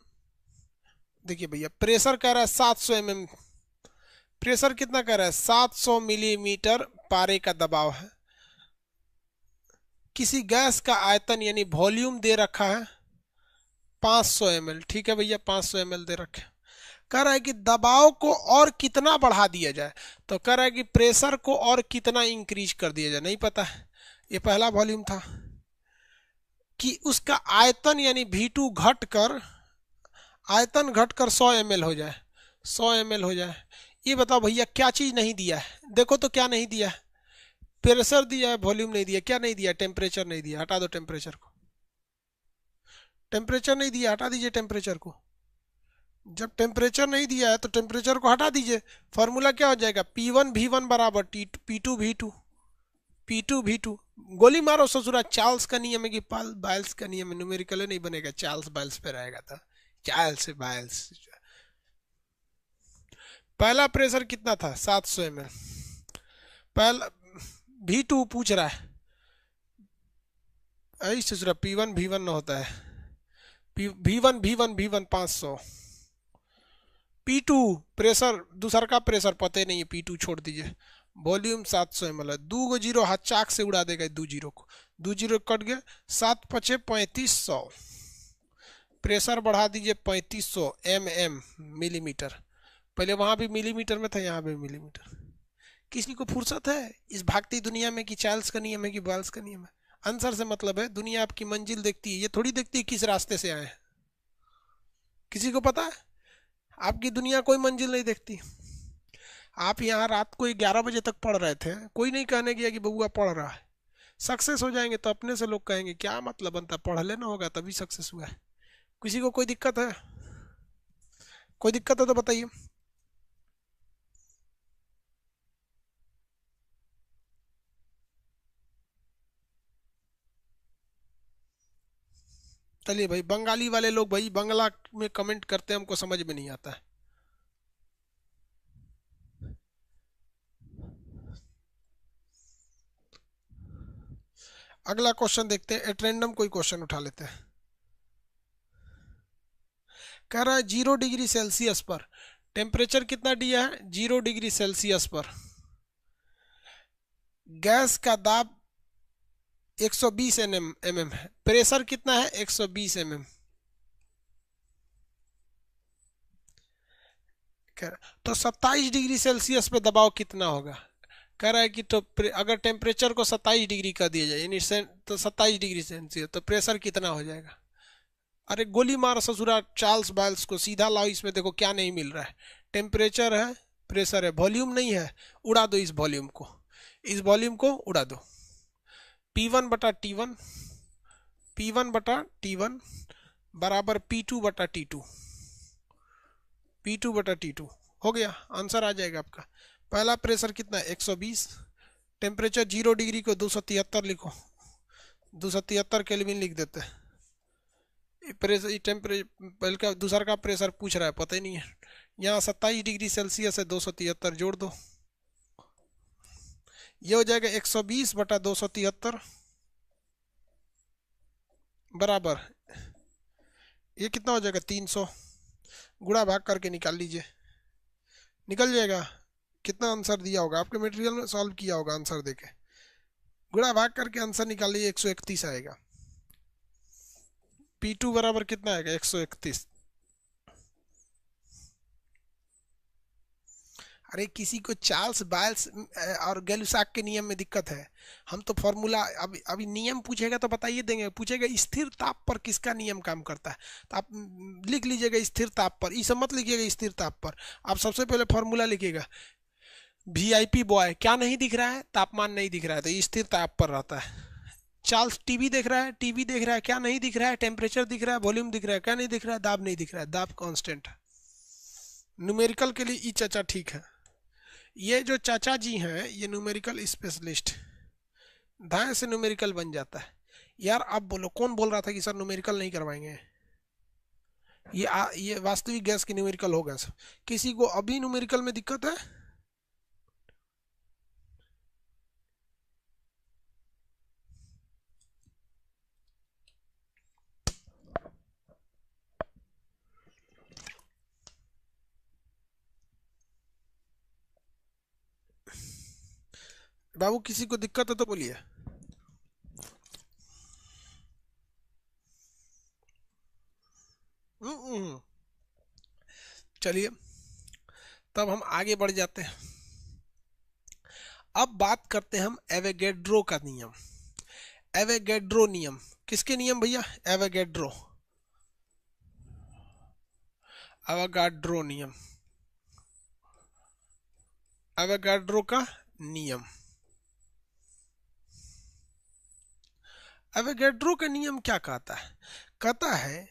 देखिए भैया प्रेशर कह रहा है 700 mm, प्रेशर कितना कह रहा है? 700 मिलीमीटर पारे का दबाव है, किसी गैस का आयतन यानी वॉल्यूम दे रखा है 500 ml। ठीक है भैया, 500 ml दे रखे। कह रहा है कि दबाव को और कितना बढ़ा दिया जाए, तो कह रहा है कि प्रेशर को और कितना इंक्रीज कर दिया जाए, नहीं पता है। ये पहला वॉल्यूम था कि उसका आयतन यानी V2 घटकर, आयतन घटकर 100 ml हो जाए, 100 ml हो जाए। ये बताओ भैया क्या चीज नहीं दिया है? देखो तो क्या नहीं दिया है? प्रेशर दिया है, वॉल्यूम नहीं दिया, क्या नहीं दिया? टेम्परेचर नहीं दिया, हटा दो टेम्परेचर को, टेम्परेचर नहीं दिया, हटा दीजिए टेम्परेचर को। जब टेम्परेचर नहीं दिया है तो टेम्परेचर को हटा दीजिए, फॉर्मूला क्या हो जाएगा? P1V1 बराबर P2V2, P2V2। गोली मारो ससुरा, चार्ल्स का नियम है कि बायल्स का नियम है, न्यूमेरिकल नहीं बनेगा, चार्ल्स बायल्स पे रहेगा था, चार्ल्स बायल्स। पहला प्रेशर कितना था? 700 ml। पहला V2 पूछ रहा है, ऐसे दूसरा P1 V1 होता है, V1 500, P2 प्रेशर दूसर का प्रेशर पता ही नहीं है, P2 छोड़ दीजिए। वॉल्यूम 700 ml है, 2 जीरो हाथ चाक से उड़ा देगा, 2 जीरो को, 2 जीरो कट गया, 7×5 = 3500। प्रेशर बढ़ा दीजिए 3500 mm मिलीमीटर, पहले वहां भी मिलीमीटर में था, यहाँ भी मिलीमीटर। किसी को फुर्सत है इस भागती दुनिया में कि चार्ल्स का नियम है कि बॉयल्स का नियम है? आंसर से मतलब है, दुनिया आपकी मंजिल देखती है, ये थोड़ी देखती है किस रास्ते से आए हैं। किसी को पता है? आपकी दुनिया कोई मंजिल नहीं देखती। आप यहाँ रात को 11 बजे तक पढ़ रहे थे, कोई नहीं कहने गया कि बबुआ पढ़ रहा है। सक्सेस हो जाएंगे तो अपने से लोग कहेंगे क्या मतलब बनता, पढ़ लेना होगा तभी सक्सेस हुआ है। किसी को कोई दिक्कत है? कोई दिक्कत है तो बताइए। चलिए भाई, बंगाली वाले लोग भाई बंगला में कमेंट करते हैं, हमको समझ में नहीं आता है। अगला क्वेश्चन देखते हैं, एट रैंडम कोई क्वेश्चन उठा लेते हैं। कह रहा है 0 डिग्री सेल्सियस पर टेम्परेचर कितना दिया है? 0 डिग्री सेल्सियस पर गैस का दाब 120 mm है, प्रेशर कितना है? 120 mm। तो 27 डिग्री सेल्सियस पे दबाव कितना होगा? कह रहा है कि तो अगर टेम्परेचर को 27 डिग्री का दिया जाए, यानी तो 27 डिग्री सेल्सियस, तो प्रेशर कितना हो जाएगा? अरे गोली मार ससुरा चार्ल्स बायल्स को, सीधा लाओ। इसमें देखो क्या नहीं मिल रहा है, टेम्परेचर है, प्रेशर है, वॉल्यूम नहीं है। उड़ा दो इस वॉल्यूम को, इस वॉल्यूम को उड़ा दो। P1/T1, P1/T1 बराबर P2/T2, P2/T2 हो गया, आंसर आ जाएगा आपका। पहला प्रेशर कितना है? 120। टेम्परेचर 0 डिग्री को 273 लिखो, 273 केल्विन लिख देते हैं। प्रेशर टेम्परेचर पहले का दूसरा का प्रेशर पूछ रहा है, पता ही नहीं है। यहाँ 27 डिग्री सेल्सियस है, 273 जोड़ दो, ये हो जाएगा 120/273 बराबर, ये कितना हो जाएगा? 300। गुणा भाग करके निकाल लीजिए, निकल जाएगा। कितना आंसर दिया होगा आपके मटेरियल में, सॉल्व किया होगा आंसर देके, गुणा भाग करके आंसर निकाल लीजिए, 131 आएगा। P2 बराबर कितना आएगा? 131। अरे किसी को चार्ल्स बायल्स और गैलुसाक के नियम में दिक्कत है, हम तो फॉर्मूला अभी अभी नियम पूछेगा तो बताइए देंगे। पूछेगा स्थिर ताप पर किसका नियम काम करता है, तो आप लिख लीजिएगा स्थिर ताप पर, इस मत लिखिएगा स्थिर ताप पर। आप सबसे पहले फॉर्मूला लिखिएगा, VIP बॉय क्या नहीं दिख रहा है? तापमान नहीं दिख रहा है, तो ये स्थिर ताप पर रहता है। चार्ल्स टीवी देख रहा है, टीवी देख रहा है, क्या नहीं दिख रहा है? टेम्परेचर दिख रहा है, वॉल्यूम दिख रहा है, क्या नहीं दिख रहा है? दाब नहीं दिख रहा है, दाब कांस्टेंट है। न्यूमेरिकल के लिए ई चाचा ठीक है। ये जो चाचा जी हैं ये न्यूमेरिकल स्पेशलिस्ट, दाएं से न्यूमेरिकल बन जाता है। यार आप बोलो, कौन बोल रहा था कि सर न्यूमेरिकल नहीं करवाएंगे? ये वास्तविक गैस की न्यूमेरिकल होगा सर। किसी को अभी न्यूमेरिकल में दिक्कत है? बाबू किसी को दिक्कत है तो बोलिए। चलिए तब हम आगे बढ़ जाते हैं। अब बात करते हैं हम एवोगैड्रो का नियम। एवोगैड्रो नियम किसके नियम भैया? एवोगैड्रो, एवोगाड्रो नियम, एवोगाड्रो का नियम। एवोगैड्रो का नियम क्या कहता है? कहता है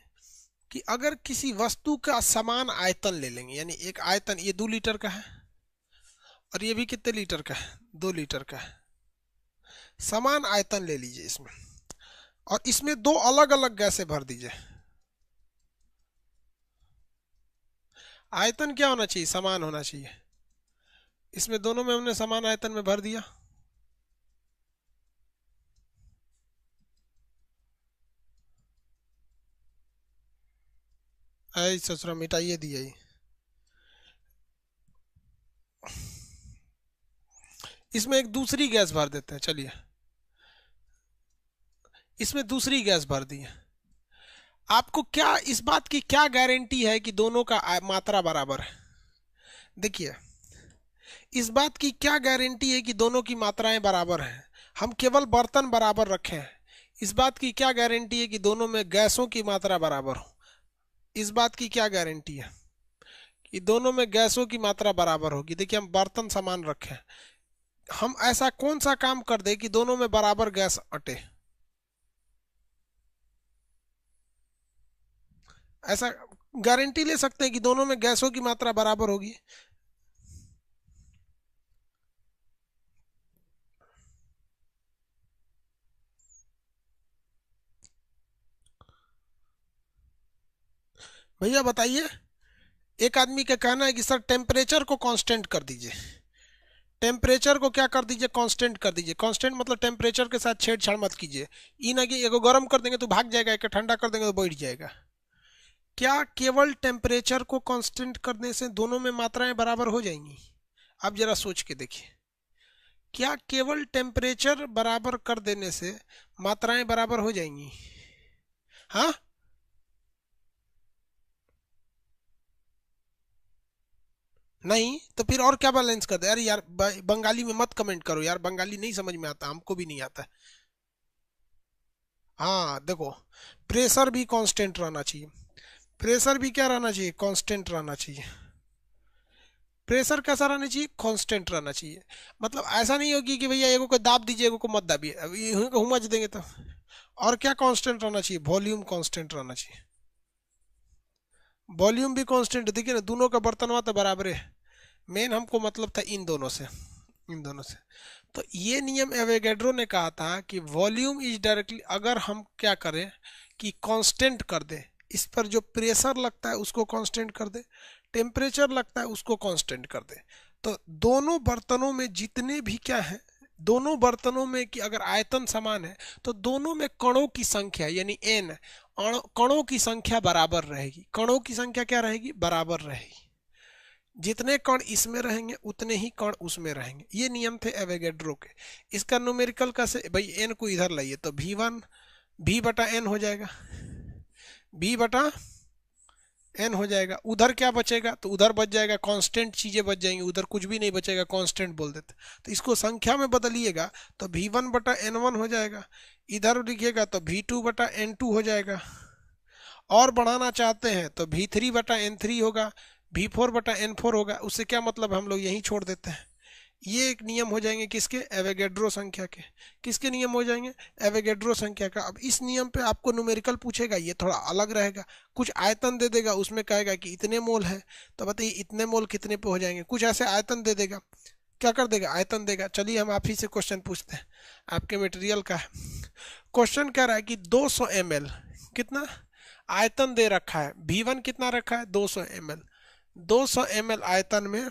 कि अगर किसी वस्तु का समान आयतन ले लेंगे, यानी एक आयतन, ये 2 लीटर का है और ये भी कितने लीटर का है? 2 लीटर का है। समान आयतन ले लीजिए इसमें, और इसमें 2 अलग अलग गैसें भर दीजिए। आयतन क्या होना चाहिए? समान होना चाहिए। इसमें दोनों में हमने समान आयतन में भर दिया। ऐ ससुरा मिटाइए दिया ही। इसमें एक दूसरी गैस भर देते हैं, चलिए इसमें दूसरी गैस भर दी है। आपको क्या इस बात की क्या गारंटी है कि दोनों का मात्रा बराबर है? देखिए, इस बात की क्या गारंटी है कि दोनों की मात्राएं बराबर हैं? हम केवल बर्तन बराबर रखे हैं। इस बात की क्या गारंटी है कि दोनों में गैसों की मात्रा बराबर हो? इस बात की क्या गारंटी है कि दोनों में गैसों की मात्रा बराबर होगी? देखिए, हम बर्तन समान रखे हैं, हम ऐसा कौन सा काम कर दे कि दोनों में बराबर गैस अटे? ऐसा गारंटी ले सकते हैं कि दोनों में गैसों की मात्रा बराबर होगी? भैया बताइए। एक आदमी का कहना है कि सर टेम्परेचर को कांस्टेंट कर दीजिए। टेम्परेचर को क्या कर दीजिए? कांस्टेंट कर दीजिए। कांस्टेंट मतलब टेम्परेचर के साथ छेड़छाड़ मत कीजिए। ये ना कि एगो गर्म कर देंगे तो भाग जाएगा, एक ठंडा कर देंगे तो बैठ जाएगा। क्या केवल टेम्परेचर को कांस्टेंट करने से दोनों में मात्राएं बराबर हो जाएंगी? आप जरा सोच के देखिए, क्या केवल टेम्परेचर बराबर कर देने से मात्राएं बराबर हो जाएंगी? हाँ? नहीं तो फिर और क्या बैलेंस कर दे? अरे यार बंगाली में मत कमेंट करो यार, बंगाली नहीं समझ में आता, हमको भी नहीं आता। हाँ देखो, प्रेशर भी कांस्टेंट रहना चाहिए। प्रेशर भी क्या रहना चाहिए? कांस्टेंट रहना चाहिए। प्रेशर कैसा रहना चाहिए? कांस्टेंट रहना चाहिए। मतलब ऐसा नहीं होगी कि भैया एगो को दाब दीजिए एगो को मत दाबिए, अब यूं को हुमच देंगे तो। और क्या कांस्टेंट रहना चाहिए? वॉल्यूम कांस्टेंट रहना चाहिए। वॉल्यूम भी कांस्टेंट, देखिए ना दोनों का बर्तनवा तो बराबर है। मेन हमको मतलब था इन दोनों से, इन दोनों से। तो ये नियम एवोगैड्रो ने कहा था कि वॉल्यूम इज डायरेक्टली, अगर हम क्या करें कि कांस्टेंट कर दे, इस पर जो प्रेशर लगता है उसको कांस्टेंट कर दे, टेम्परेचर लगता है उसको कांस्टेंट कर दे, तो दोनों बर्तनों में जितने भी क्या है, दोनों बर्तनों में कि अगर आयतन समान है तो दोनों में कणों की संख्या यानी एन, कणों की संख्या बराबर रहेगी। कणों की संख्या क्या रहेगी? बराबर रहेगी। जितने कण इसमें रहेंगे उतने ही कण उसमें रहेंगे। ये नियम थे एवोगैड्रो के। इसका न्यूमेरिकल कैसे? भाई एन को इधर लाइए तो V1 V बटा एन हो जाएगा, V बटा एन हो जाएगा। उधर क्या बचेगा? तो उधर बच जाएगा कांस्टेंट चीजें बच जाएंगी, उधर कुछ भी नहीं बचेगा, कांस्टेंट बोल देते। तो इसको संख्या में बदलिएगा तो V1 बटा N1 हो जाएगा। इधर लिखिएगा तो V2 बटा N2 हो जाएगा। और बढ़ाना चाहते हैं तो V3 बटा N3 होगा, V4 बटा N4 होगा। उससे क्या मतलब, हम लोग यहीं छोड़ देते हैं। ये एक नियम हो जाएंगे किसके? एवोगैड्रो संख्या के। किसके नियम हो जाएंगे? एवोगैड्रो संख्या का। अब इस नियम पे आपको न्यूमेरिकल पूछेगा, ये थोड़ा अलग रहेगा। कुछ आयतन दे देगा, उसमें कहेगा कि इतने मोल है, तो बताइए इतने मोल कितने पे हो जाएंगे? कुछ ऐसे आयतन दे देगा, क्या कर देगा? आयतन देगा। चलिए हम आप ही से क्वेश्चन पूछते हैं, आपके मटेरियल का है। क्वेश्चन कह रहा है कि 200 ml कितना आयतन दे रखा है, V1 कितना रखा है? 200 ml। 200 ml आयतन में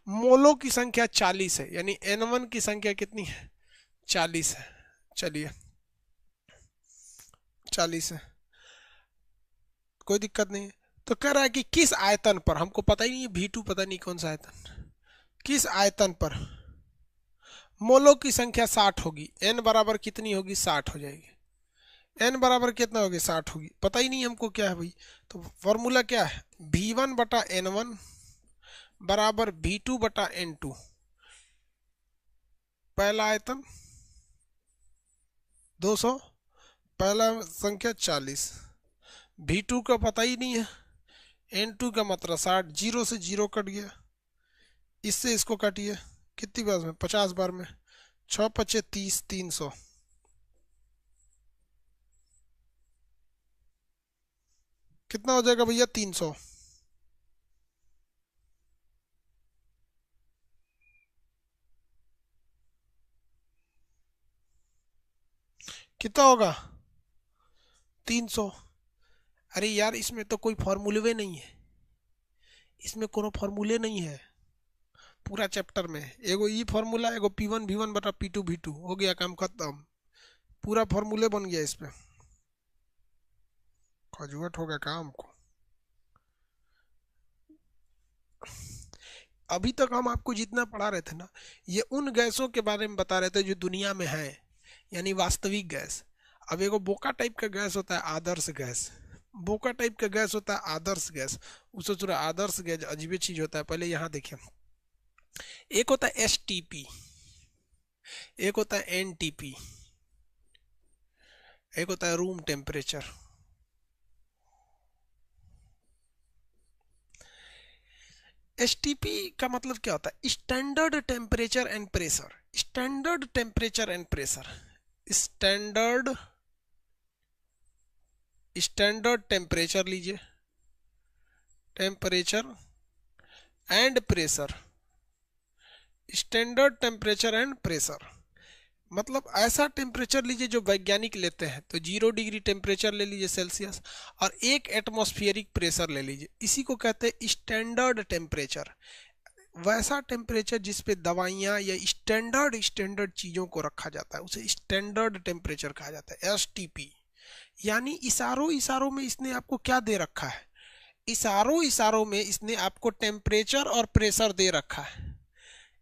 मोलों की संख्या 40 है, यानी N1 की संख्या कितनी है? 40 है। चलिए 40 है, कोई दिक्कत नहीं है। तो कह रहा है कि किस आयतन पर, हमको पता ही नहीं है V2 पता नहीं कौन सा आयतन, किस आयतन पर मोलों की संख्या 60 होगी? N बराबर कितनी होगी? 60 हो जाएगी। N बराबर कितना होगी? 60 होगी। पता ही नहीं हमको क्या है भाई। तो फॉर्मूला क्या है? V1 बटा N1 बराबर V2 बटा N2। पहला आयतन 200, पहला संख्या 40, V2 का पता ही नहीं है, N2 का मतलब 60, जीरो से जीरो कट गया, इससे इसको काटिए कितनी बार में? 50 बार में। 6 × 5 = 30, 300। कितना हो जाएगा भैया? 300। कितना होगा? 300। अरे यार इसमें तो कोई फॉर्मूले नहीं है, इसमें कोनो फॉर्मूले नहीं है। पूरा चैप्टर में एगो ई फॉर्मूला, एगो P1 V1 बटा P2 V2, हो गया काम खत्म। पूरा फॉर्मूले बन गया इस पे। खजुआट हो गया काम को। अभी तक हम आपको जितना पढ़ा रहे थे ना, ये उन गैसों के बारे में बता रहे थे जो दुनिया में है, यानी वास्तविक गैस। अब एगो बोका टाइप का गैस होता है आदर्श गैस, बोका टाइप का गैस होता है आदर्श गैस। उससे थोड़ा आदर्श गैस अजीब चीज होता है। पहले यहाँ देखिए, एक होता है एसटीपी, एक होता है एनटीपी, एक होता है रूम टेम्परेचर। एसटीपी का मतलब क्या होता है? Standard temperature and pressure. Standard temperature and pressure, standard standard temperature लीजिए, temperature and pressure, standard temperature and pressure मतलब ऐसा टेम्परेचर लीजिए जो वैज्ञानिक लेते हैं। तो 0 डिग्री टेम्परेचर ले लीजिए सेल्सियस, और 1 एटमॉस्फेरिक प्रेशर ले लीजिए, इसी को कहते हैं स्टैंडर्ड टेम्परेचर। वैसा टेम्परेचर जिस पे दवाइयाँ या स्टैंडर्ड स्टैंडर्ड चीज़ों को रखा जाता है उसे स्टैंडर्ड टेम्परेचर कहा जाता है, एसटीपी। यानी इशारों इशारों में इसने आपको क्या दे रखा है? इशारों इशारों में इसने आपको टेम्परेचर और प्रेशर दे रखा है।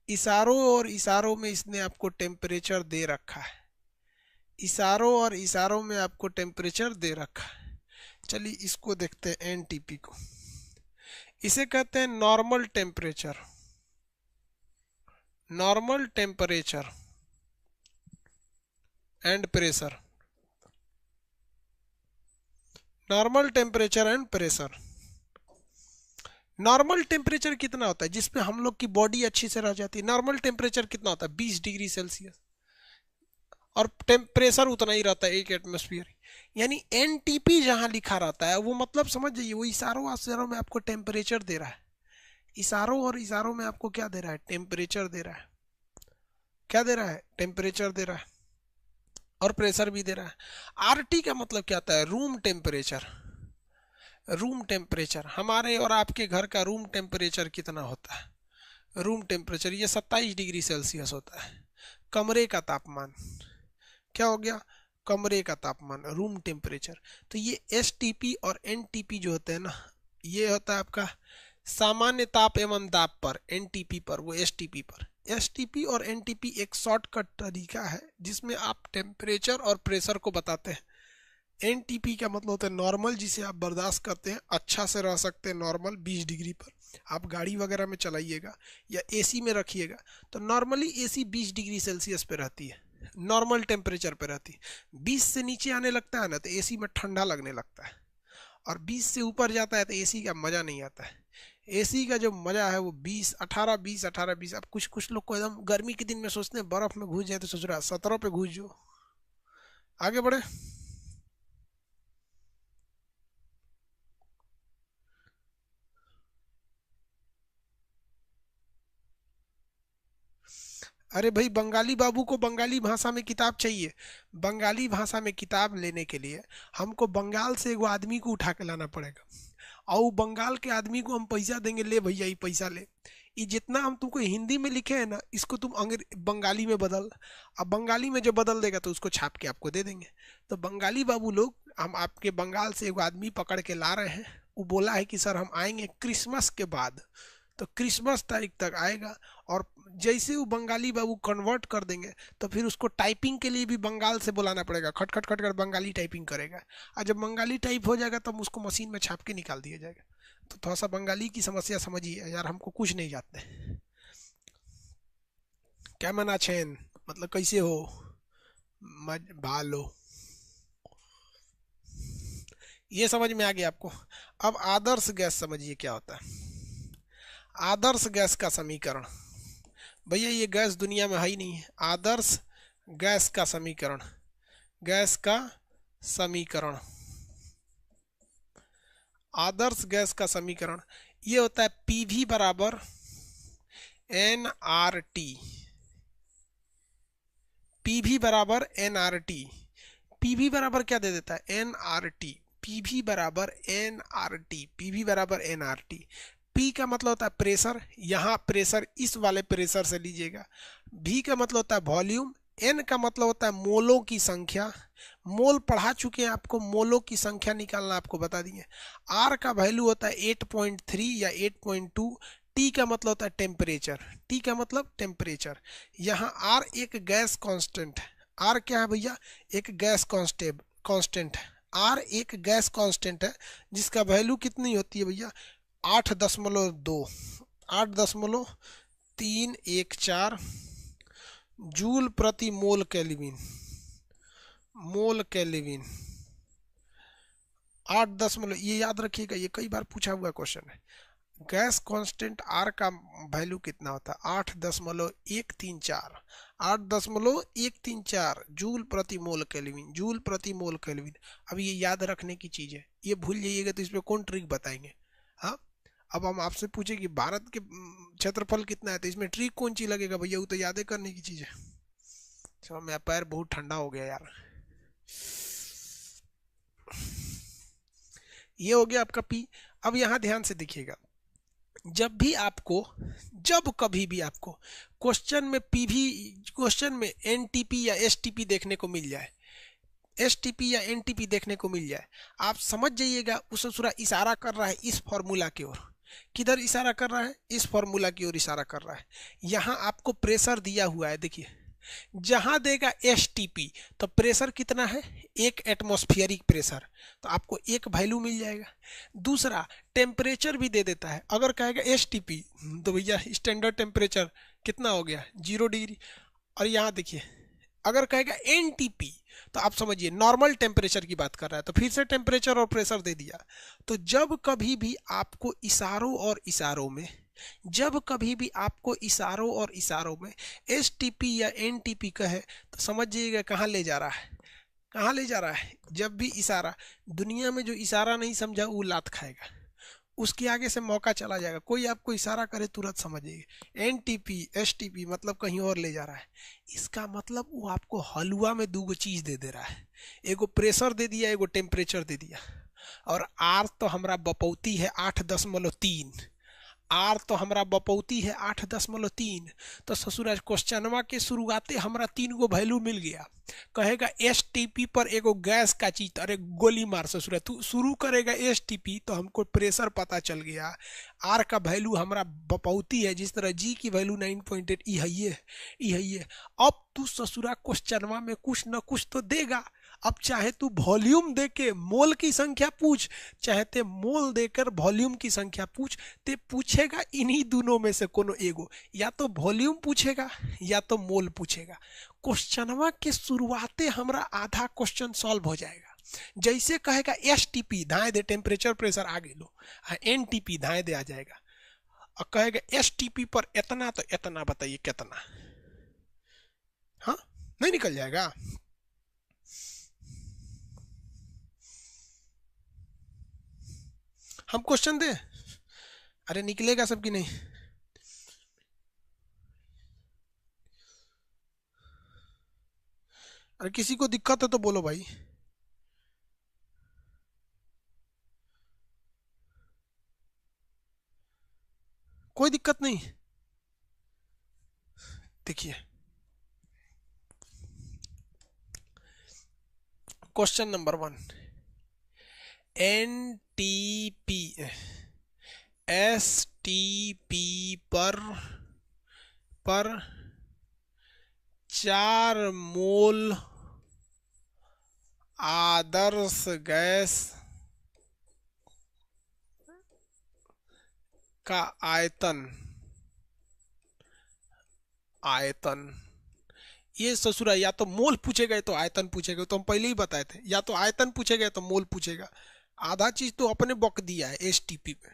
इशारों और इशारों में इसने आपको टेम्परेचर दे रखा है। इशारों और इशारों में आपको टेम्परेचर दे रखा है। चलिए इसको देखते हैं, एनटीपी को। इसे कहते हैं normal temperature, normal temperature and pressure, normal temperature and pressure. Normal temperature कितना होता है जिसपे हम लोग की बॉडी अच्छी से रह जाती है? नॉर्मल टेम्परेचर कितना होता है? 20 डिग्री सेल्सियस, और टेम्परेचर उतना ही रहता है, 1 एटमॉस्फेयर। यानी एनटीपी जहां लिखा रहता है वो मतलब समझ जाइए, वो इशारों इशारों में आपको टेम्परेचर दे रहा है। इशारों और इशारों में आपको क्या दे रहा है? टेम्परेचर दे रहा है। क्या दे रहा है? टेम्परेचर दे रहा है, और प्रेशर भी दे रहा है। आरटी का मतलब क्या होता है? Room temperature. रूम टेम्परेचर, हमारे और आपके घर का रूम टेम्परेचर कितना होता है? रूम टेम्परेचर ये 27 डिग्री सेल्सियस होता है। कमरे का तापमान क्या हो गया? कमरे का तापमान, रूम टेम्परेचर। तो ये एसटीपी और एनटीपी जो होते हैं ना, ये होता है आपका सामान्य ताप एवं दाब पर, एनटीपी पर, वो एसटीपी पर। एसटीपी और एनटीपी एक शॉर्टकट तरीका है जिसमें आप टेम्परेचर और प्रेशर को बताते हैं। एनटीपी का मतलब होता है नॉर्मल, जिसे आप बर्दाश्त करते हैं, अच्छा से रह सकते हैं नॉर्मल 20 डिग्री पर। आप गाड़ी वगैरह में चलाइएगा या एसी में रखिएगा तो नॉर्मली एसी 20 डिग्री सेल्सियस पे रहती है, नॉर्मल टेम्परेचर पे रहती है। 20 से नीचे आने लगता है ना तो एसी में ठंडा लगने लगता है, और 20 से ऊपर जाता है तो एसी का मज़ा नहीं आता है। एसी का जो मज़ा है वो 20, 18, 20, 18, 20। अब कुछ कुछ लोग को एकदम गर्मी के दिन में सोचते हैं बर्फ़ में घुस जाए, तो सोच रहा है 17 पे घुस जाओ। आगे बढ़े। अरे भाई, बंगाली बाबू को बंगाली भाषा में किताब चाहिए। बंगाली भाषा में किताब लेने के लिए हमको बंगाल से एगो आदमी को उठा के लाना पड़ेगा, और वो बंगाल के आदमी को हम पैसा देंगे, ले भैया ये पैसा ले, ये जितना हम तुमको हिंदी में लिखे हैं ना इसको तुम बंगाली में बदल। अब बंगाली में जो बदल देगा तो उसको छाप के आपको दे देंगे। तो बंगाली बाबू लोग, हम आपके बंगाल से एगो आदमी पकड़ के ला रहे हैं। वो बोला है कि सर हम आएंगे क्रिसमस के बाद, तो क्रिसमस तारीख तक आएगा। और जैसे वो बंगाली बाबू कन्वर्ट कर देंगे तो फिर उसको टाइपिंग के लिए भी बंगाल से बुलाना पड़ेगा, खट खट खट कर बंगाली टाइपिंग करेगा। और जब बंगाली टाइप हो जाएगा तब उसको मशीन में छाप के निकाल दिया जाएगा। तो थोड़ा सा बंगाली की समस्या समझिए यार, हमको कुछ नहीं जाते। क्या मना छेन मतलब कैसे हो? भालो, ये समझ में आ गया आपको। अब आदर्श गैस समझिए क्या होता है। आदर्श गैस का समीकरण, भैया ये गैस दुनिया में है ही नहीं है। आदर्श गैस का समीकरण, गैस का समीकरण, आदर्श गैस का समीकरण ये होता है पीवी बराबर एन आर टी। पीवी बराबर एन आर टी। पीवी बराबर क्या दे देता है? N R T. पीवी बराबर एन आर टी, पीवी बराबर एन आर टी। पी का मतलब होता है प्रेशर, यहाँ प्रेशर इस वाले प्रेशर से लीजिएगा। भी का मतलब होता है वॉल्यूम। एन का मतलब होता है मोलों की संख्या। मोल पढ़ा चुके हैं आपको, मोलों की संख्या निकालना आपको बता दिए। आर का वैल्यू होता है 8.3 या 8.2। टी का मतलब होता है टेम्परेचर, टी का मतलब टेम्परेचर। यहाँ आर एक गैस कांस्टेंट है, आर क्या है भैया, एक गैस कांस्टेंट है, आर एक गैस कांस्टेंट है जिसका वैल्यू कितनी होती है भैया, 8.2, 8.314 जूल प्रति मोल केल्विन, मोल केल्विन। 8 दशमलव, ये याद रखिएगा, ये कई बार पूछा हुआ क्वेश्चन है। गैस कांस्टेंट आर का वैल्यू कितना होता है, 8.134, 8.134 जूल प्रति मोल केल्विन, जूल प्रति मोल केल्विन। अब ये याद रखने की चीज है, ये भूल जाइएगा तो इस पे कौन ट्रिक बताएंगे। हाँ, अब हम आपसे पूछे कि भारत के क्षेत्रफल कितना है, तो इसमें ट्रिक कौन सी लगेगा भैया, वो तो याद करने की चीज है। चलो, मेरा पैर बहुत ठंडा हो गया यार। ये हो गया आपका पी। अब यहां ध्यान से देखिएगा, जब भी आपको, जब कभी भी आपको क्वेश्चन में पीवी, क्वेश्चन में एनटीपी या एसटीपी देखने को मिल जाए, एसटीपी या एनटीपी देखने को मिल जाए, आप समझ जाइएगा उस सूरा इशारा कर रहा है इस फॉर्मूला की ओर। किधर इशारा कर रहा है, इस फॉर्मूला की ओर इशारा कर रहा है। यहां आपको प्रेशर दिया हुआ है, देखिए जहां देगा एसटीपी तो प्रेशर कितना है, एक एटमॉस्फेरिक प्रेशर, तो आपको एक वैल्यू मिल जाएगा। दूसरा, टेम्परेचर भी दे देता है, अगर कहेगा एसटीपी तो भैया स्टैंडर्ड टेम्परेचर कितना हो गया, 0 डिग्री। और यहाँ देखिए, अगर कहेगा एनटीपी तो आप समझिए नॉर्मल टेम्परेचर की बात कर रहा है, तो फिर से टेम्परेचर और प्रेशर दे दिया। तो जब कभी भी आपको इशारों और इशारों में, जब कभी भी आपको इशारों और इशारों में एसटीपी या एनटीपी कहे तो समझिएगा कहाँ ले जा रहा है, कहाँ ले जा रहा है। जब भी इशारा, दुनिया में जो इशारा नहीं समझा वो लात खाएगा, उसके आगे से मौका चला जाएगा। कोई आपको इशारा करे तुरंत समझिए एनटीपी एसटीपी मतलब कहीं और ले जा रहा है। इसका मतलब वो आपको हलवा में दो चीज दे रहा है, एगो प्रेशर दे दिया, एगो टेम्परेचर दे दिया। और आर तो हमारा बपौती है 8.3, आर तो हमारा बपौती है 8.3। तो ससुराज क्वेश्चनवा के शुरुआते हमारा 3 गो वैल्यू मिल गया। कहेगा एसटीपी पर एगो गैस का चीज, अरे गोली मार ससुराज, तू शुरू करेगा एसटीपी तो हमको प्रेशर पता चल गया। आर का वैल्यू हमारा बपौती है, जिस तरह जी की वैल्यू 9.8, ई है। अब तू ससुरा क्वेश्चनवा में कुछ न कुछ तो देगा। अब चाहे तू वॉल्यूम देके मोल की संख्या पूछ, चाहे ते मोल देकर वॉल्यूम की संख्या पूछ, ते पूछेगा इन्हीं दोनों में से कोनो एगो, या तो वॉल्यूम पूछेगा या तो मोल पूछेगा। क्वेश्चनवा के शुरुआते हमरा आधा क्वेश्चन सॉल्व हो जाएगा। जैसे कहेगा एसटीपी धाए दे, टेम्परेचर प्रेशर आगे लो, एनटीपी धाए दे आ जाएगा। और कहेगा एसटीपी पर इतना तो इतना बताइए कितना, हाँ नहीं निकल जाएगा। हम क्वेश्चन दे, अरे निकलेगा सबकी नहीं। अरे किसी को दिक्कत है तो बोलो भाई। कोई दिक्कत नहीं। देखिए क्वेश्चन नंबर 1, एनटीपी एसटीपी पर 4 मोल आदर्श गैस का आयतन, आयतन ये ससुरा या तो मोल पूछेगा तो आयतन पूछेगा, तो हम पहले ही बताए थे, या तो आयतन पूछेगा तो मोल पूछेगा। आधा चीज तो अपने बक दिया है एसटीपी में,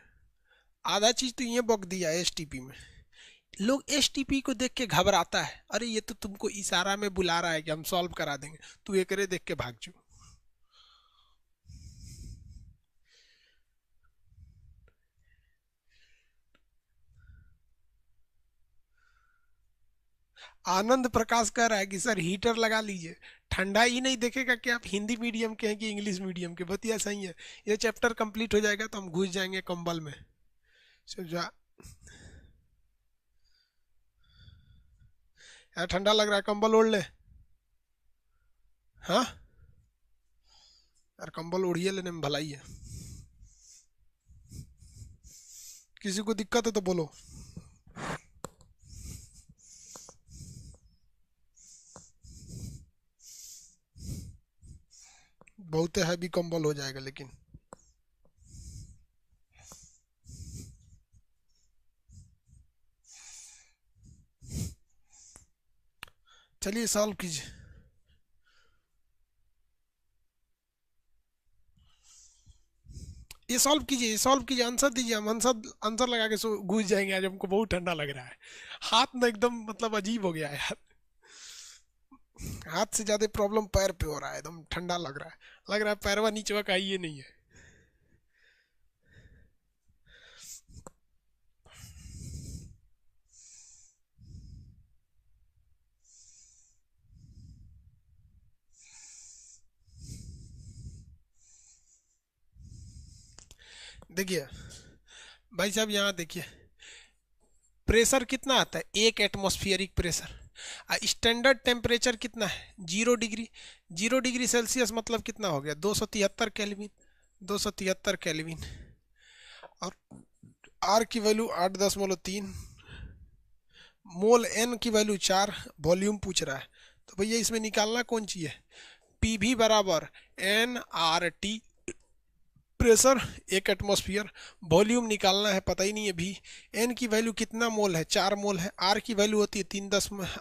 आधा चीज तो ये बक दिया है एसटीपी में। लोग एसटीपी को देख के घबराता है, अरे ये तो तुमको इशारा में बुला रहा है कि हम सॉल्व करा देंगे, तू एकरे देख के भाग जाओ। आनंद प्रकाश कह रहा है कि सर हीटर लगा लीजिए, ठंडा ही नहीं देखेगा कि आप हिंदी मीडियम के हैं कि इंग्लिश मीडियम के। बतिया सही है, ये चैप्टर कंप्लीट हो जाएगा तो हम घुस जाएंगे कंबल में। समझा यार, ठंडा लग रहा है, कंबल ओढ़ ले। हाँ यार, कंबल ओढ़िए, लेने में भलाई है। किसी को दिक्कत है तो बोलो। बहुत हैवी कंबल हो जाएगा लेकिन। चलिए सॉल्व कीजिए। ये सॉल्व कीजिए, सॉल्व कीजिए, आंसर दीजिए। हम आंसर आंसर लगा के सो घुस जाएंगे आज, हमको बहुत ठंडा लग रहा है। हाथ में एकदम मतलब अजीब हो गया है यार। हाथ से ज्यादा प्रॉब्लम पैर पे हो रहा है, एकदम ठंडा लग रहा है। लग रहा है पैरवा नीचवा का ये नहीं है। देखिए भाई साहब, यहाँ देखिए प्रेशर कितना आता है, एक एटमॉस्फेरिक प्रेशर। स्टैंडर्ड टेम्परेचर कितना है, 0 डिग्री। 0 डिग्री सेल्सियस मतलब कितना हो गया, 273 केल्विन। 273 केल्विन। और आर की वैल्यू 8.3, मोल एन की वैल्यू 4, वॉल्यूम पूछ रहा है। तो भैया इसमें निकालना कौन चाहिए, पी भी बराबर एन आर टी, प्रेशर एक एटमॉस्फियर, वॉल्यूम निकालना है, पता ही नहीं है भी। एन की वैल्यू कितना मोल है, 4 मोल है। आर की वैल्यू होती है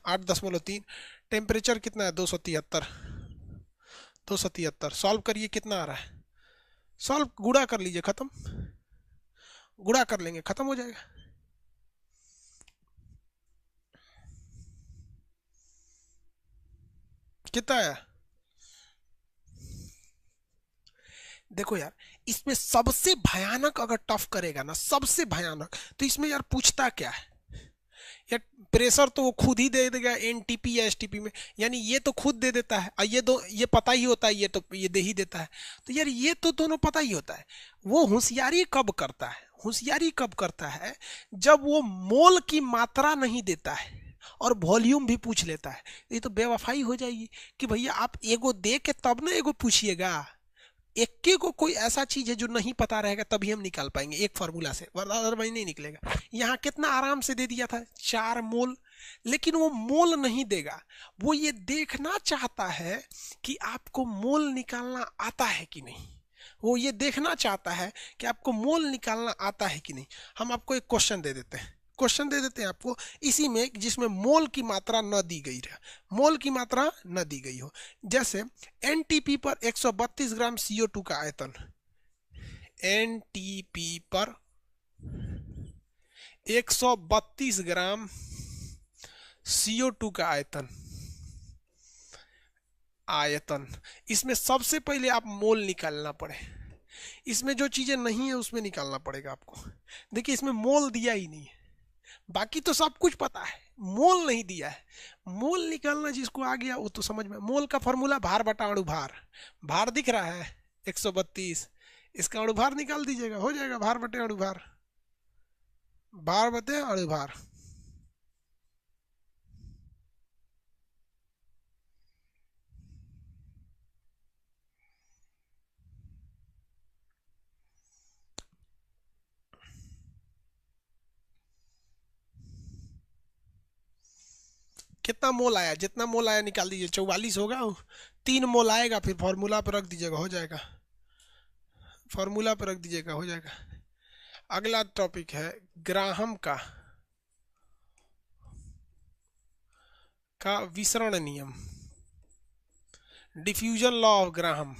8.3। टेम्परेचर कितना है, 273। 273 सॉल्व करिए, कितना आ रहा है, सॉल्व गुणा कर लीजिए, खत्म। गुणा कर लेंगे, खत्म हो जाएगा। कितना आया, देखो यार, इसमें सबसे भयानक अगर टफ करेगा ना, सबसे भयानक, तो इसमें यार पूछता क्या है यार, प्रेशर तो वो खुद ही दे देगा एनटीपी या एसटीपी में, यानी ये तो खुद दे देता है, और ये दो ये पता ही होता है, ये तो ये दे ही देता है। तो यार ये तो दोनों पता ही होता है। वो होशियारी कब करता है, होशियारी कब करता है, जब वो मोल की मात्रा नहीं देता है और वॉल्यूम भी पूछ लेता है। ये तो बेवफाई हो जाएगी कि भैया आप एगो दे के तब ना एगो पूछिएगा। इक्के को कोई ऐसा चीज है जो नहीं पता रहेगा, तभी हम निकाल पाएंगे एक फार्मूला से, वरना अदरवाइज नहीं निकलेगा। यहाँ कितना आराम से दे दिया था, 4 मोल। लेकिन वो मोल नहीं देगा, वो ये देखना चाहता है कि आपको मोल निकालना आता है कि नहीं। वो ये देखना चाहता है कि आपको मोल निकालना आता है कि नहीं। हम आपको एक क्वेश्चन दे देते हैं, क्वेश्चन दे देते हैं आपको इसी में, जिसमें मोल की मात्रा न दी गई रहे, मोल की मात्रा न दी गई हो। जैसे एनटीपी पर 132 ग्राम CO2 का आयतन, एनटीपी पर 132 ग्राम CO2 का आयतन, आयतन, इसमें सबसे पहले आप मोल निकालना पड़े। इसमें जो चीजें नहीं है उसमें निकालना पड़ेगा आपको। देखिए इसमें मोल दिया ही नहीं है, बाकी तो सब कुछ पता है, मोल नहीं दिया है। मोल निकालना जिसको आ गया वो तो समझ में। मोल का फॉर्मूला भार बटा अणुभार, भार दिख रहा है 132, इसका अणुभार निकाल दीजिएगा, हो जाएगा भार बटे अणुभार, भार बटे अणुभार। कितना मोल आया, जितना मोल आया निकाल दीजिए, 44 होगा। 3 मोल आएगा, फिर फॉर्मूला पर रख दीजिएगा, हो जाएगा, फॉर्मूला पर रख दीजिएगा, हो जाएगा। अगला टॉपिक है ग्राहम का विसरण नियम, diffusion law of Graham.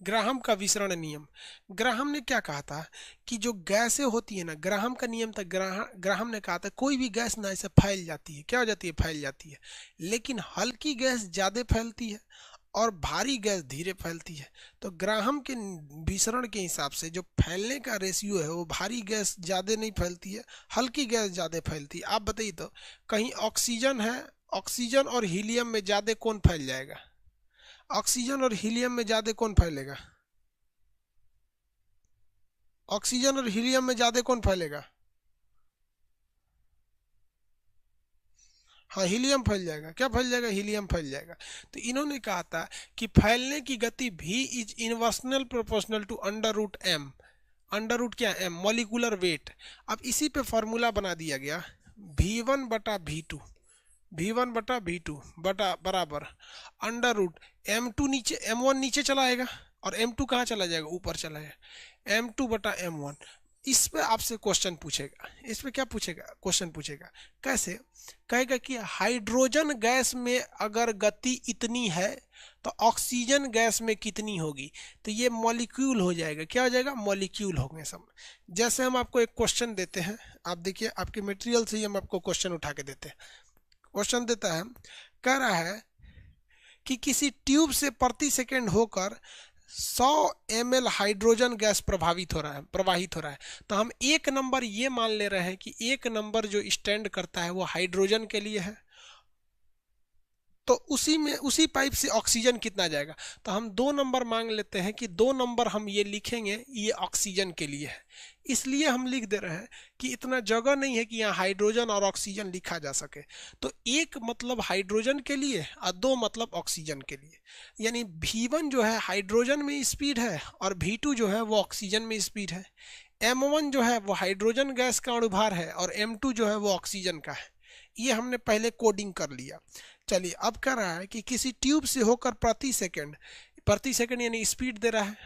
Graham का विसरण नियम। ग्राहम ने क्या कहा था कि जो गैसें होती है ना, ग्राहम का नियम था, ग्राहम ने कहा था कोई भी गैस ना ऐसे फैल जाती है, क्या हो जाती है, फैल जाती है। लेकिन हल्की गैस ज्यादा फैलती है और भारी गैस धीरे फैलती है। तो ग्राहम के विसरण के हिसाब से जो फैलने का रेशियो है, वो भारी गैस ज्यादा नहीं फैलती है, हल्की गैस ज्यादा फैलती है। आप बताइए तो, कहीं ऑक्सीजन है, ऑक्सीजन और हीलियम में ज्यादा कौन फैल जाएगा, ऑक्सीजन और हीलियम में ज्यादा कौन फैलेगा, ऑक्सीजन और हीलियम में ज्यादा कौन फैलेगा, हाँ हीलियम फैल जाएगा। क्या फैल जाएगा, हीलियम फैल जाएगा। तो इन्होंने कहा था कि फैलने की गति v is inversely proportional to under root M. Under root क्या है, मॉलिक्यूलर वेट। अब इसी पे फॉर्मूला बना दिया गया, V1/V2, V1/V2 बटा बराबर अंडर रूट M2, नीचे M1 नीचे चला आएगा और M2 कहाँ चला जाएगा, ऊपर चला जाएगा, M2/M1। इस पे आपसे क्वेश्चन पूछेगा, इस पे क्या पूछेगा, क्वेश्चन पूछेगा। कैसे, कहेगा कि हाइड्रोजन गैस में अगर गति इतनी है तो ऑक्सीजन गैस में कितनी होगी। तो ये मॉलिक्यूल हो जाएगा, क्या हो जाएगा, मॉलिक्यूल होंगे सब। जैसे हम आपको एक क्वेश्चन देते हैं, आप देखिए आपके मटेरियल से ही हम आपको क्वेश्चन उठा के देते हैं। क्वेश्चन देता है, कह रहा है कि किसी ट्यूब से प्रति सेकंड होकर 100 ml हाइड्रोजन गैस प्रवाहित हो रहा है। तो हम एक नंबर ये मान ले रहे हैं कि एक नंबर जो स्टैंड करता है वो हाइड्रोजन के लिए है, तो उसी पाइप से ऑक्सीजन कितना जाएगा। तो हम 2 नंबर मांग लेते हैं कि 2 नंबर हम ये लिखेंगे, ये ऑक्सीजन के लिए है, इसलिए हम लिख दे रहे हैं कि इतना जगह नहीं है कि यहाँ हाइड्रोजन और ऑक्सीजन लिखा जा सके। तो एक मतलब हाइड्रोजन के लिए और 2 मतलब ऑक्सीजन के लिए। यानी V1 जो है हाइड्रोजन में स्पीड है और V2 जो है वो ऑक्सीजन में स्पीड है। M1 जो है वो हाइड्रोजन गैस का अणुभार है और M2 जो है वो ऑक्सीजन का है। ये हमने पहले कोडिंग कर लिया। चलिए अब कह रहा है कि किसी ट्यूब से होकर प्रति सेकंड यानी स्पीड दे रहा है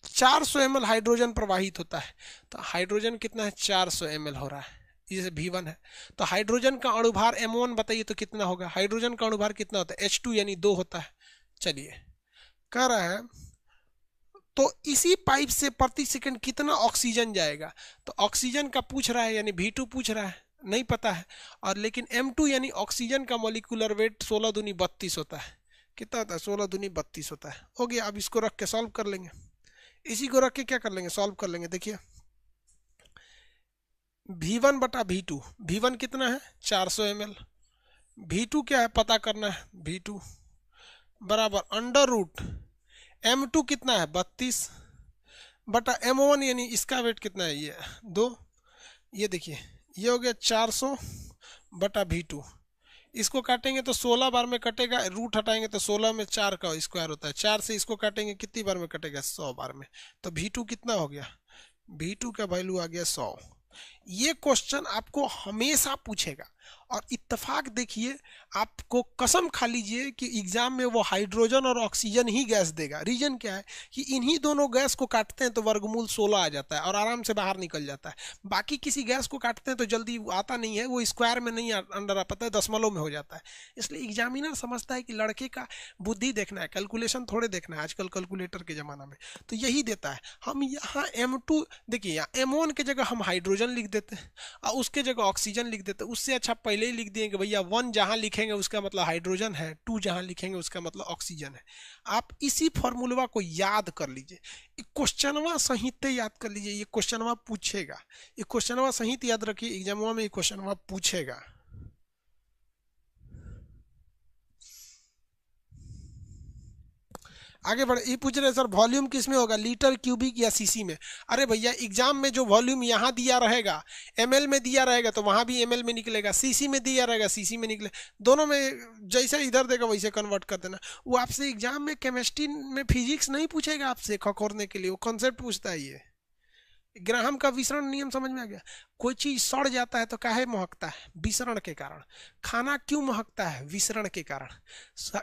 400 ml हाइड्रोजन प्रवाहित होता है। तो हाइड्रोजन कितना है, 400 ml हो रहा है, जैसे V1 है। तो हाइड्रोजन का अणुभार M1 बताइए तो कितना होगा, हाइड्रोजन का अणुभार कितना होता है, H2 यानी 2 होता है। चलिए कह रहा है तो इसी पाइप से प्रति सेकंड कितना ऑक्सीजन जाएगा। तो ऑक्सीजन का पूछ रहा है, यानी V2 पूछ रहा है, नहीं पता है। और लेकिन M2 यानी ऑक्सीजन का मॉलिक्यूलर वेट 16 दूनी 32 होता है। कितना होता है, 16 दूनी 32 होता है। हो गया, अब इसको रख के सॉल्व कर लेंगे, इसी को रख के क्या कर लेंगे, सॉल्व कर लेंगे। देखिए V1/V2, V1 कितना है 400 ml, V2 क्या है पता करना है, V2 बराबर अंडर रूट M2 कितना है 32 बटा M1 यानी इसका वेट कितना है, ये 2। ये देखिए ये हो गया 400/V2। इसको काटेंगे तो 16 बार में कटेगा, रूट हटाएंगे तो 16 में 4 का स्क्वायर होता है, 4 से इसको काटेंगे कितनी बार में कटेगा, 100 बार में। तो V2 कितना हो गया, V2 का वैल्यू आ गया 100। ये क्वेश्चन आपको हमेशा पूछेगा और इत्तेफाक देखिए, आपको कसम खा लीजिए कि एग्जाम में वो हाइड्रोजन और ऑक्सीजन ही गैस देगा। रीजन क्या है कि इन्हीं दोनों गैस को काटते हैं तो वर्गमूल 16 आ जाता है और आराम से बाहर निकल जाता है। बाकी किसी गैस को काटते हैं तो जल्दी आता नहीं है, वो स्क्वायर में नहीं अंडर आ पाता है, दशमलव में हो जाता है। इसलिए एग्जामिनर समझता है कि लड़के का बुद्धि देखना है, कैलकुलेशन थोड़े देखना है आजकल कैलकुलेटर के ज़माना में, तो यही देता है। हम यहाँ M2 देखिए, यहाँ M1 की जगह हम हाइड्रोजन लिख देते हैं और उसके जगह ऑक्सीजन लिख देते हैं। उससे अच्छा पहले ही लिख दिए कि भैया 1 जहाँ लिखेंगे उसका मतलब हाइड्रोजन है, 2 जहाँ लिखेंगे उसका मतलब ऑक्सीजन है। आप इसी फॉर्मूला को याद कर लीजिए, क्वेश्चनवा सहित याद कर लीजिए, ये क्वेश्चनवा पूछेगा, ये क्वेश्चनवा सहित याद रखिए, एग्जामवा में ये क्वेश्चनवा पूछेगा। आगे बढ़े, ये पूछ रहे सर वॉल्यूम किस में होगा, लीटर क्यूबिक या सीसी में। अरे भैया एग्जाम में जो वॉल्यूम यहाँ दिया रहेगा ml में दिया रहेगा तो वहाँ भी ml में निकलेगा, सीसी में दिया रहेगा सीसी में निकले, दोनों में जैसे इधर देगा वैसे कन्वर्ट कर देना। वो आपसे एग्जाम में केमिस्ट्री में फिजिक्स नहीं पूछेगा आपसे खखोरने के लिए, वो कॉन्सेप्ट पूछता है। ये ग्राहम का विसरण नियम समझ में आ गया। कोई चीज सड़ जाता है तो काहे महकता है, विसरण के कारण। खाना क्यों महकता है, विसरण के कारण।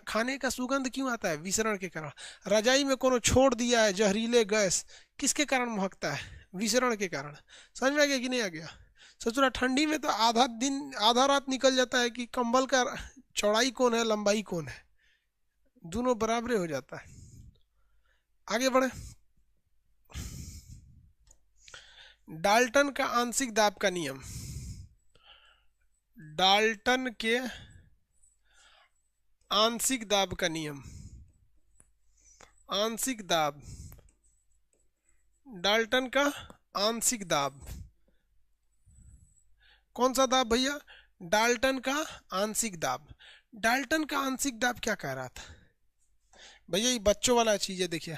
खाने का सुगंध क्यों आता है, विसरण के कारण। रजाई में कोनो छोड़ दिया है जहरीले गैस, किसके कारण महकता है, विसरण के कारण। समझ में आ गया कि नहीं आ गया। सोच रहा ठंडी में तो आधा दिन आधा रात निकल जाता है कि कंबल का चौड़ाई कौन है लंबाई कौन है, दोनों बराबर हो जाता है। आगे बढ़े, डाल्टन का आंशिक दाब का नियम। डाल्टन के आंशिक दाब का नियम, आंशिक दाब, डाल्टन का आंशिक दाब, कौन सा दाब भैया, डाल्टन का आंशिक दाब। डाल्टन का आंशिक दाब क्या कह रहा था भैया, ये बच्चों वाला चीज है। देखिए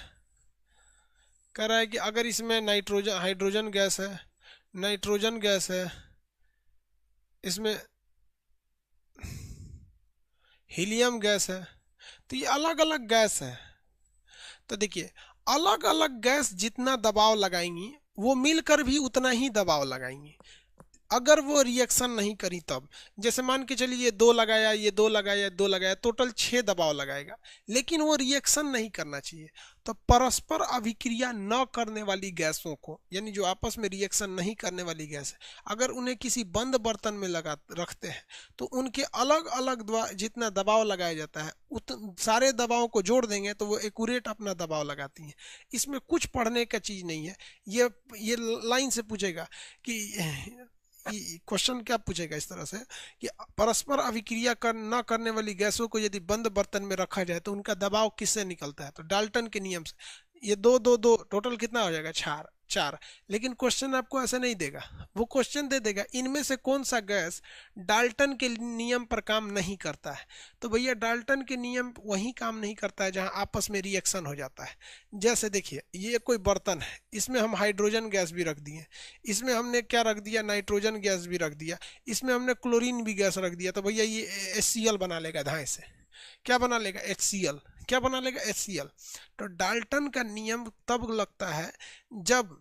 कह रहा है कि अगर इसमें नाइट्रोजन हाइड्रोजन गैस है, नाइट्रोजन गैस है, इसमें हीलियम गैस है, तो ये अलग अलग गैस है। तो देखिए अलग अलग गैस जितना दबाव लगाएंगी वो मिलकर भी उतना ही दबाव लगाएंगी, अगर वो रिएक्शन नहीं करी तब। जैसे मान के चलिए ये दो लगाया, ये दो लगाया, दो लगाया, टोटल 6 दबाव लगाएगा, लेकिन वो रिएक्शन नहीं करना चाहिए। तो परस्पर अभिक्रिया न करने वाली गैसों को, यानी जो आपस में रिएक्शन नहीं करने वाली गैस है, अगर उन्हें किसी बंद बर्तन में लगा रखते हैं तो उनके अलग अलग जितना दबाव लगाया जाता है सारे दबावों को जोड़ देंगे तो वो एक्यूरेट अपना दबाव लगाती हैं। इसमें कुछ पढ़ने का चीज़ नहीं है। ये लाइन से पूछेगा कि क्वेश्चन क्या पूछेगा इस तरह से कि परस्पर अभिक्रिया न करने वाली गैसों को यदि बंद बर्तन में रखा जाए तो उनका दबाव किससे निकलता है, तो डाल्टन के नियम से। ये दो दो दो टोटल कितना हो जाएगा, चार चार। लेकिन क्वेश्चन आपको ऐसा नहीं देगा, वो क्वेश्चन दे देगा इनमें से कौन सा गैस डाल्टन के नियम पर काम नहीं करता है। तो भैया डाल्टन के नियम वही काम नहीं करता है जहां आपस में रिएक्शन हो जाता है। जैसे देखिए ये कोई बर्तन है, इसमें हम हाइड्रोजन गैस भी रख दिए, इसमें हमने क्या रख दिया, नाइट्रोजन गैस भी रख दिया, इसमें हमने क्लोरीन भी गैस रख दिया, तो भैया ये HCl बना लेगा धाए से। क्या बना लेगा, HCl। क्या बना लेगा, HCl। तो डाल्टन का नियम तब लगता है जब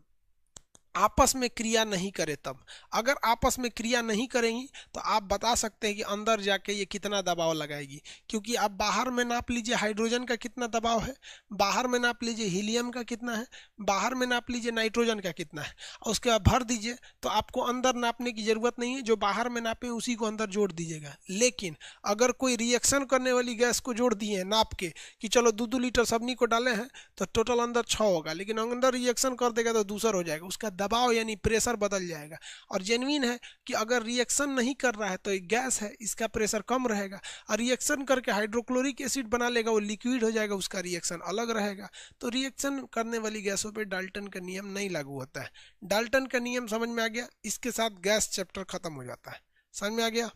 आपस में क्रिया नहीं करे तब। अगर आपस में क्रिया नहीं करेंगी तो आप बता सकते हैं कि अंदर जाके ये कितना दबाव लगाएगी, क्योंकि आप बाहर में नाप लीजिए हाइड्रोजन का कितना दबाव है, बाहर में नाप लीजिए हीलियम का कितना है, बाहर में नाप लीजिए नाइट्रोजन का कितना है, और उसके बाद भर दीजिए। तो आपको अंदर नापने की जरूरत नहीं है, जो बाहर में नापे उसी को अंदर जोड़ दीजिएगा। लेकिन अगर कोई रिएक्शन करने वाली गैस को जोड़ दिए नाप के कि चलो 2-2 लीटर सबनी को डाले हैं तो टोटल अंदर 6 होगा, लेकिन अंदर रिएक्शन कर देगा तो दूसर हो जाएगा, उसका दबाव यानी प्रेशर बदल जाएगा। और जेन्युइन है कि अगर रिएक्शन नहीं कर रहा है तो एक गैस है, इसका प्रेशर कम रहेगा, और रिएक्शन करके हाइड्रोक्लोरिक एसिड बना लेगा, वो लिक्विड हो जाएगा, उसका रिएक्शन अलग रहेगा। तो रिएक्शन करने वाली गैसों पे डाल्टन का नियम नहीं लागू होता है। डाल्टन का नियम समझ में आ गया, इसके साथ गैस चैप्टर खत्म हो जाता है। समझ में आ गया।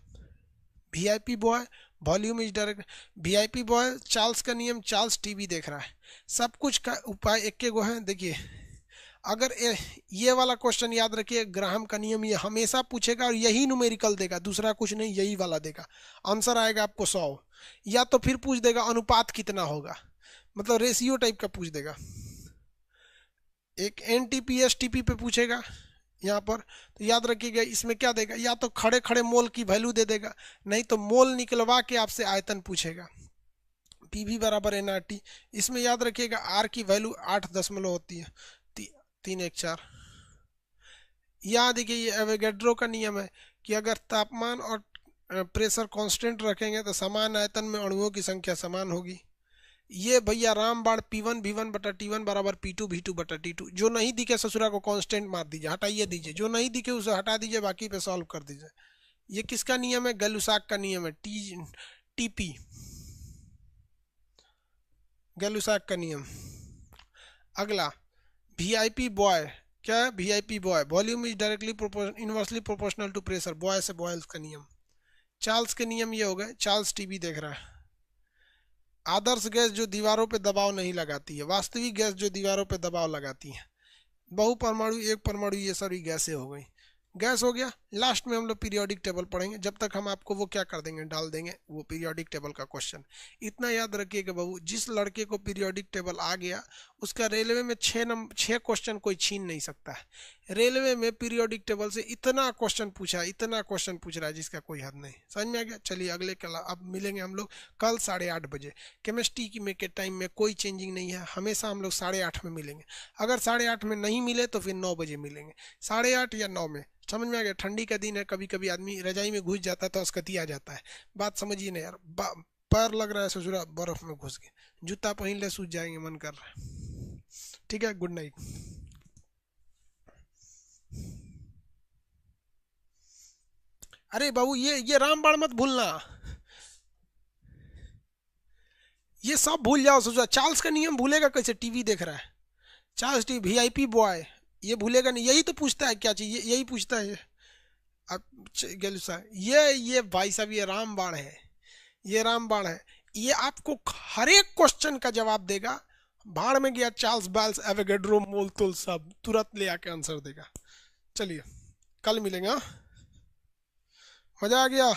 VIP boy, volume is direct. VIP boy, Charles का नियम, चार्ल्स टीवी देख रहा है। सब कुछ का उपाय एक के गो है। देखिए अगर ये वाला क्वेश्चन याद रखिए, ग्राहम का नियम ये हमेशा पूछेगा और यही न्यूमेरिकल देगा, दूसरा कुछ नहीं, यही वाला देगा। आंसर आएगा आपको 100, या तो फिर पूछ देगा अनुपात कितना होगा, मतलब रेशियो टाइप का पूछ देगा। एक NTP STP पे पूछेगा यहाँ पर, तो याद रखिएगा इसमें क्या देगा, या तो खड़े खड़े मोल की वैल्यू दे देगा, नहीं तो मोल निकलवा के आपसे आयतन पूछेगा। PV बराबर NRT, इसमें याद रखिएगा R की वैल्यू 8 होती है, 314। यहाँ देखिए ये एवोगैड्रो का नियम है कि अगर तापमान और प्रेशर कांस्टेंट रखेंगे तो समान आयतन में अणुओं की संख्या समान होगी। ये भैया रामबाण P1 बटा T1 बराबर P2 बटा T2। जो नहीं दिखे ससुरा को कांस्टेंट मार दीजिए, हटाइए दीजिए, जो नहीं दिखे उसे हटा दीजिए, बाकी पे सॉल्व कर दीजिए। ये किसका नियम है, गैलुसाक का नियम है, TP, गैलुसाक का नियम। अगला वीआईपी बॉय, क्या है, VIP boy, volume is directly inversely proportional to pressure, boy से बॉयल्स का नियम। चार्ल्स के नियम ये हो गए, चार्ल्स टीवी देख रहा है। आदर्श गैस जो दीवारों पे दबाव नहीं लगाती है, वास्तविक गैस जो दीवारों पे दबाव लगाती है। बहुपरमाणु, एक परमाणु, ये सारी गैसें हो गई। गैस हो गया। लास्ट में हम लोग पीरियोडिक टेबल पढ़ेंगे, जब तक हम आपको वो क्या कर देंगे, डाल देंगे वो पीरियोडिक टेबल का क्वेश्चन। इतना याद रखिए कि बाबू जिस लड़के को पीरियोडिक टेबल आ गया उसका रेलवे में 6 क्वेश्चन कोई छीन नहीं सकता है। रेलवे में पीरियोडिक टेबल से इतना क्वेश्चन पूछा है, इतना क्वेश्चन पूछ रहा है जिसका कोई हद नहीं। समझ में आ गया। चलिए अगले कल अब मिलेंगे हम लोग कल 8:30 बजे। केमिस्ट्री की में के टाइम में कोई चेंजिंग नहीं है, हमेशा हम लोग 8:30 में मिलेंगे। अगर 8:30 में नहीं मिले तो फिर 9 बजे मिलेंगे, 8:30 या 9 में। समझ में आ गया। ठंडी का दिन है, कभी कभी आदमी रजाई में घुस जाता है तो अस्कती आ जाता है। बात समझिए ना यार, पैर लग रहा है ससुरा बर्फ में घुस के, जूता पहन ले सूझ जाएंगे, मन कर रहा है। ठीक है, गुड नाइट। अरे बाबू ये रामबाण मत भूलना, ये सब भूल जाओ ससुरा। चार्ल्स का नियम भूलेगा कैसे, टीवी देख रहा है। चार्ल्स टीवी, वीआईपी बॉय, ये भूलेगा नहीं। यही तो पूछता है क्या चाहिए, यही पूछता है। अब ये भाई साहब ये रामबाण है, ये रामबाण है। ये आपको हर एक क्वेश्चन का जवाब देगा। भाड़ में गया चार्ल्स बाल्स एवोगैड्रो मोलतोल, सब तुरंत ले आके आंसर देगा। चलिए कल मिलेंगे। हाँ? मजा आ गया।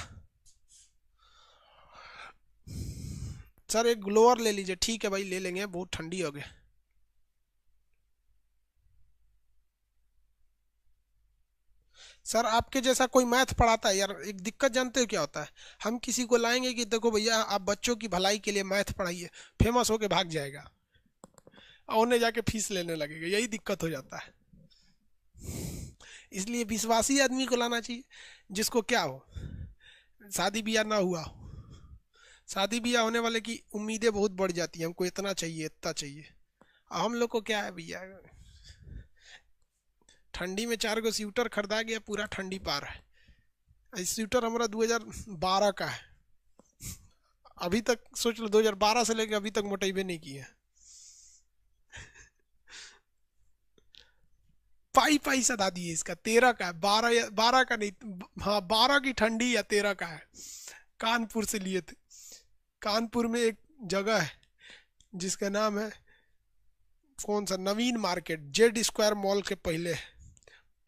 सर एक ग्लोअर ले लीजिए। ठीक है भाई, ले लेंगे, बहुत ठंडी हो गई। सर आपके जैसा कोई मैथ पढ़ाता है यार, एक दिक्कत जानते हो क्या होता है? हम किसी को लाएंगे कि देखो भैया आप बच्चों की भलाई के लिए मैथ पढ़ाइए, फेमस होके भाग जाएगा और उन्हें जाके फीस लेने लगेगा, यही दिक्कत हो जाता है। इसलिए विश्वासी आदमी को लाना चाहिए, जिसको क्या हो, शादी ब्याह ना हुआ हो। शादी ब्याह होने वाले की उम्मीदें बहुत बढ़ जाती हैं, हमको इतना चाहिए इतना चाहिए। हम लोग को क्या है भैया, ठंडी में 4 गो स्वेटर खरीदा गया, पूरा ठंडी पार है। ये स्वेटर हमारा 2012 का है, अभी तक सोच लो 2012 से लेके अभी तक मोटाई नहीं की है। पाई पाई सदा दी है इसका, 13 का है, 12 12 का नहीं, हाँ 12 की ठंडी या 13 का है। कानपुर से लिए थे। कानपुर में एक जगह है जिसका नाम है, कौन सा, नवीन मार्केट, जेड स्क्वायर मॉल के पहले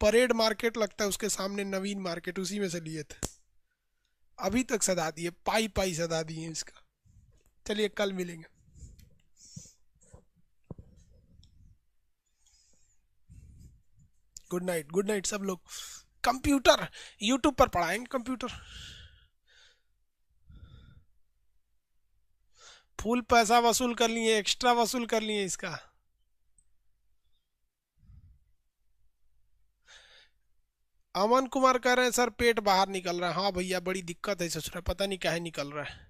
परेड मार्केट लगता है, उसके सामने नवीन मार्केट, उसी में से लिए थे। अभी तक सदा दिए, पाई पाई सदा दिए इसका। चलिए कल मिलेंगे। गुड नाइट, गुड नाइट सब लोग। कंप्यूटर यूट्यूब पर पढ़ाएंगे कंप्यूटर। फुल पैसा वसूल कर लिए, एक्स्ट्रा वसूल कर लिए इसका। अमन कुमार कह रहे हैं सर पेट बाहर निकल रहा है। हाँ भैया बड़ी दिक्कत है ससुरा, पता नहीं क्या है निकल रहा है।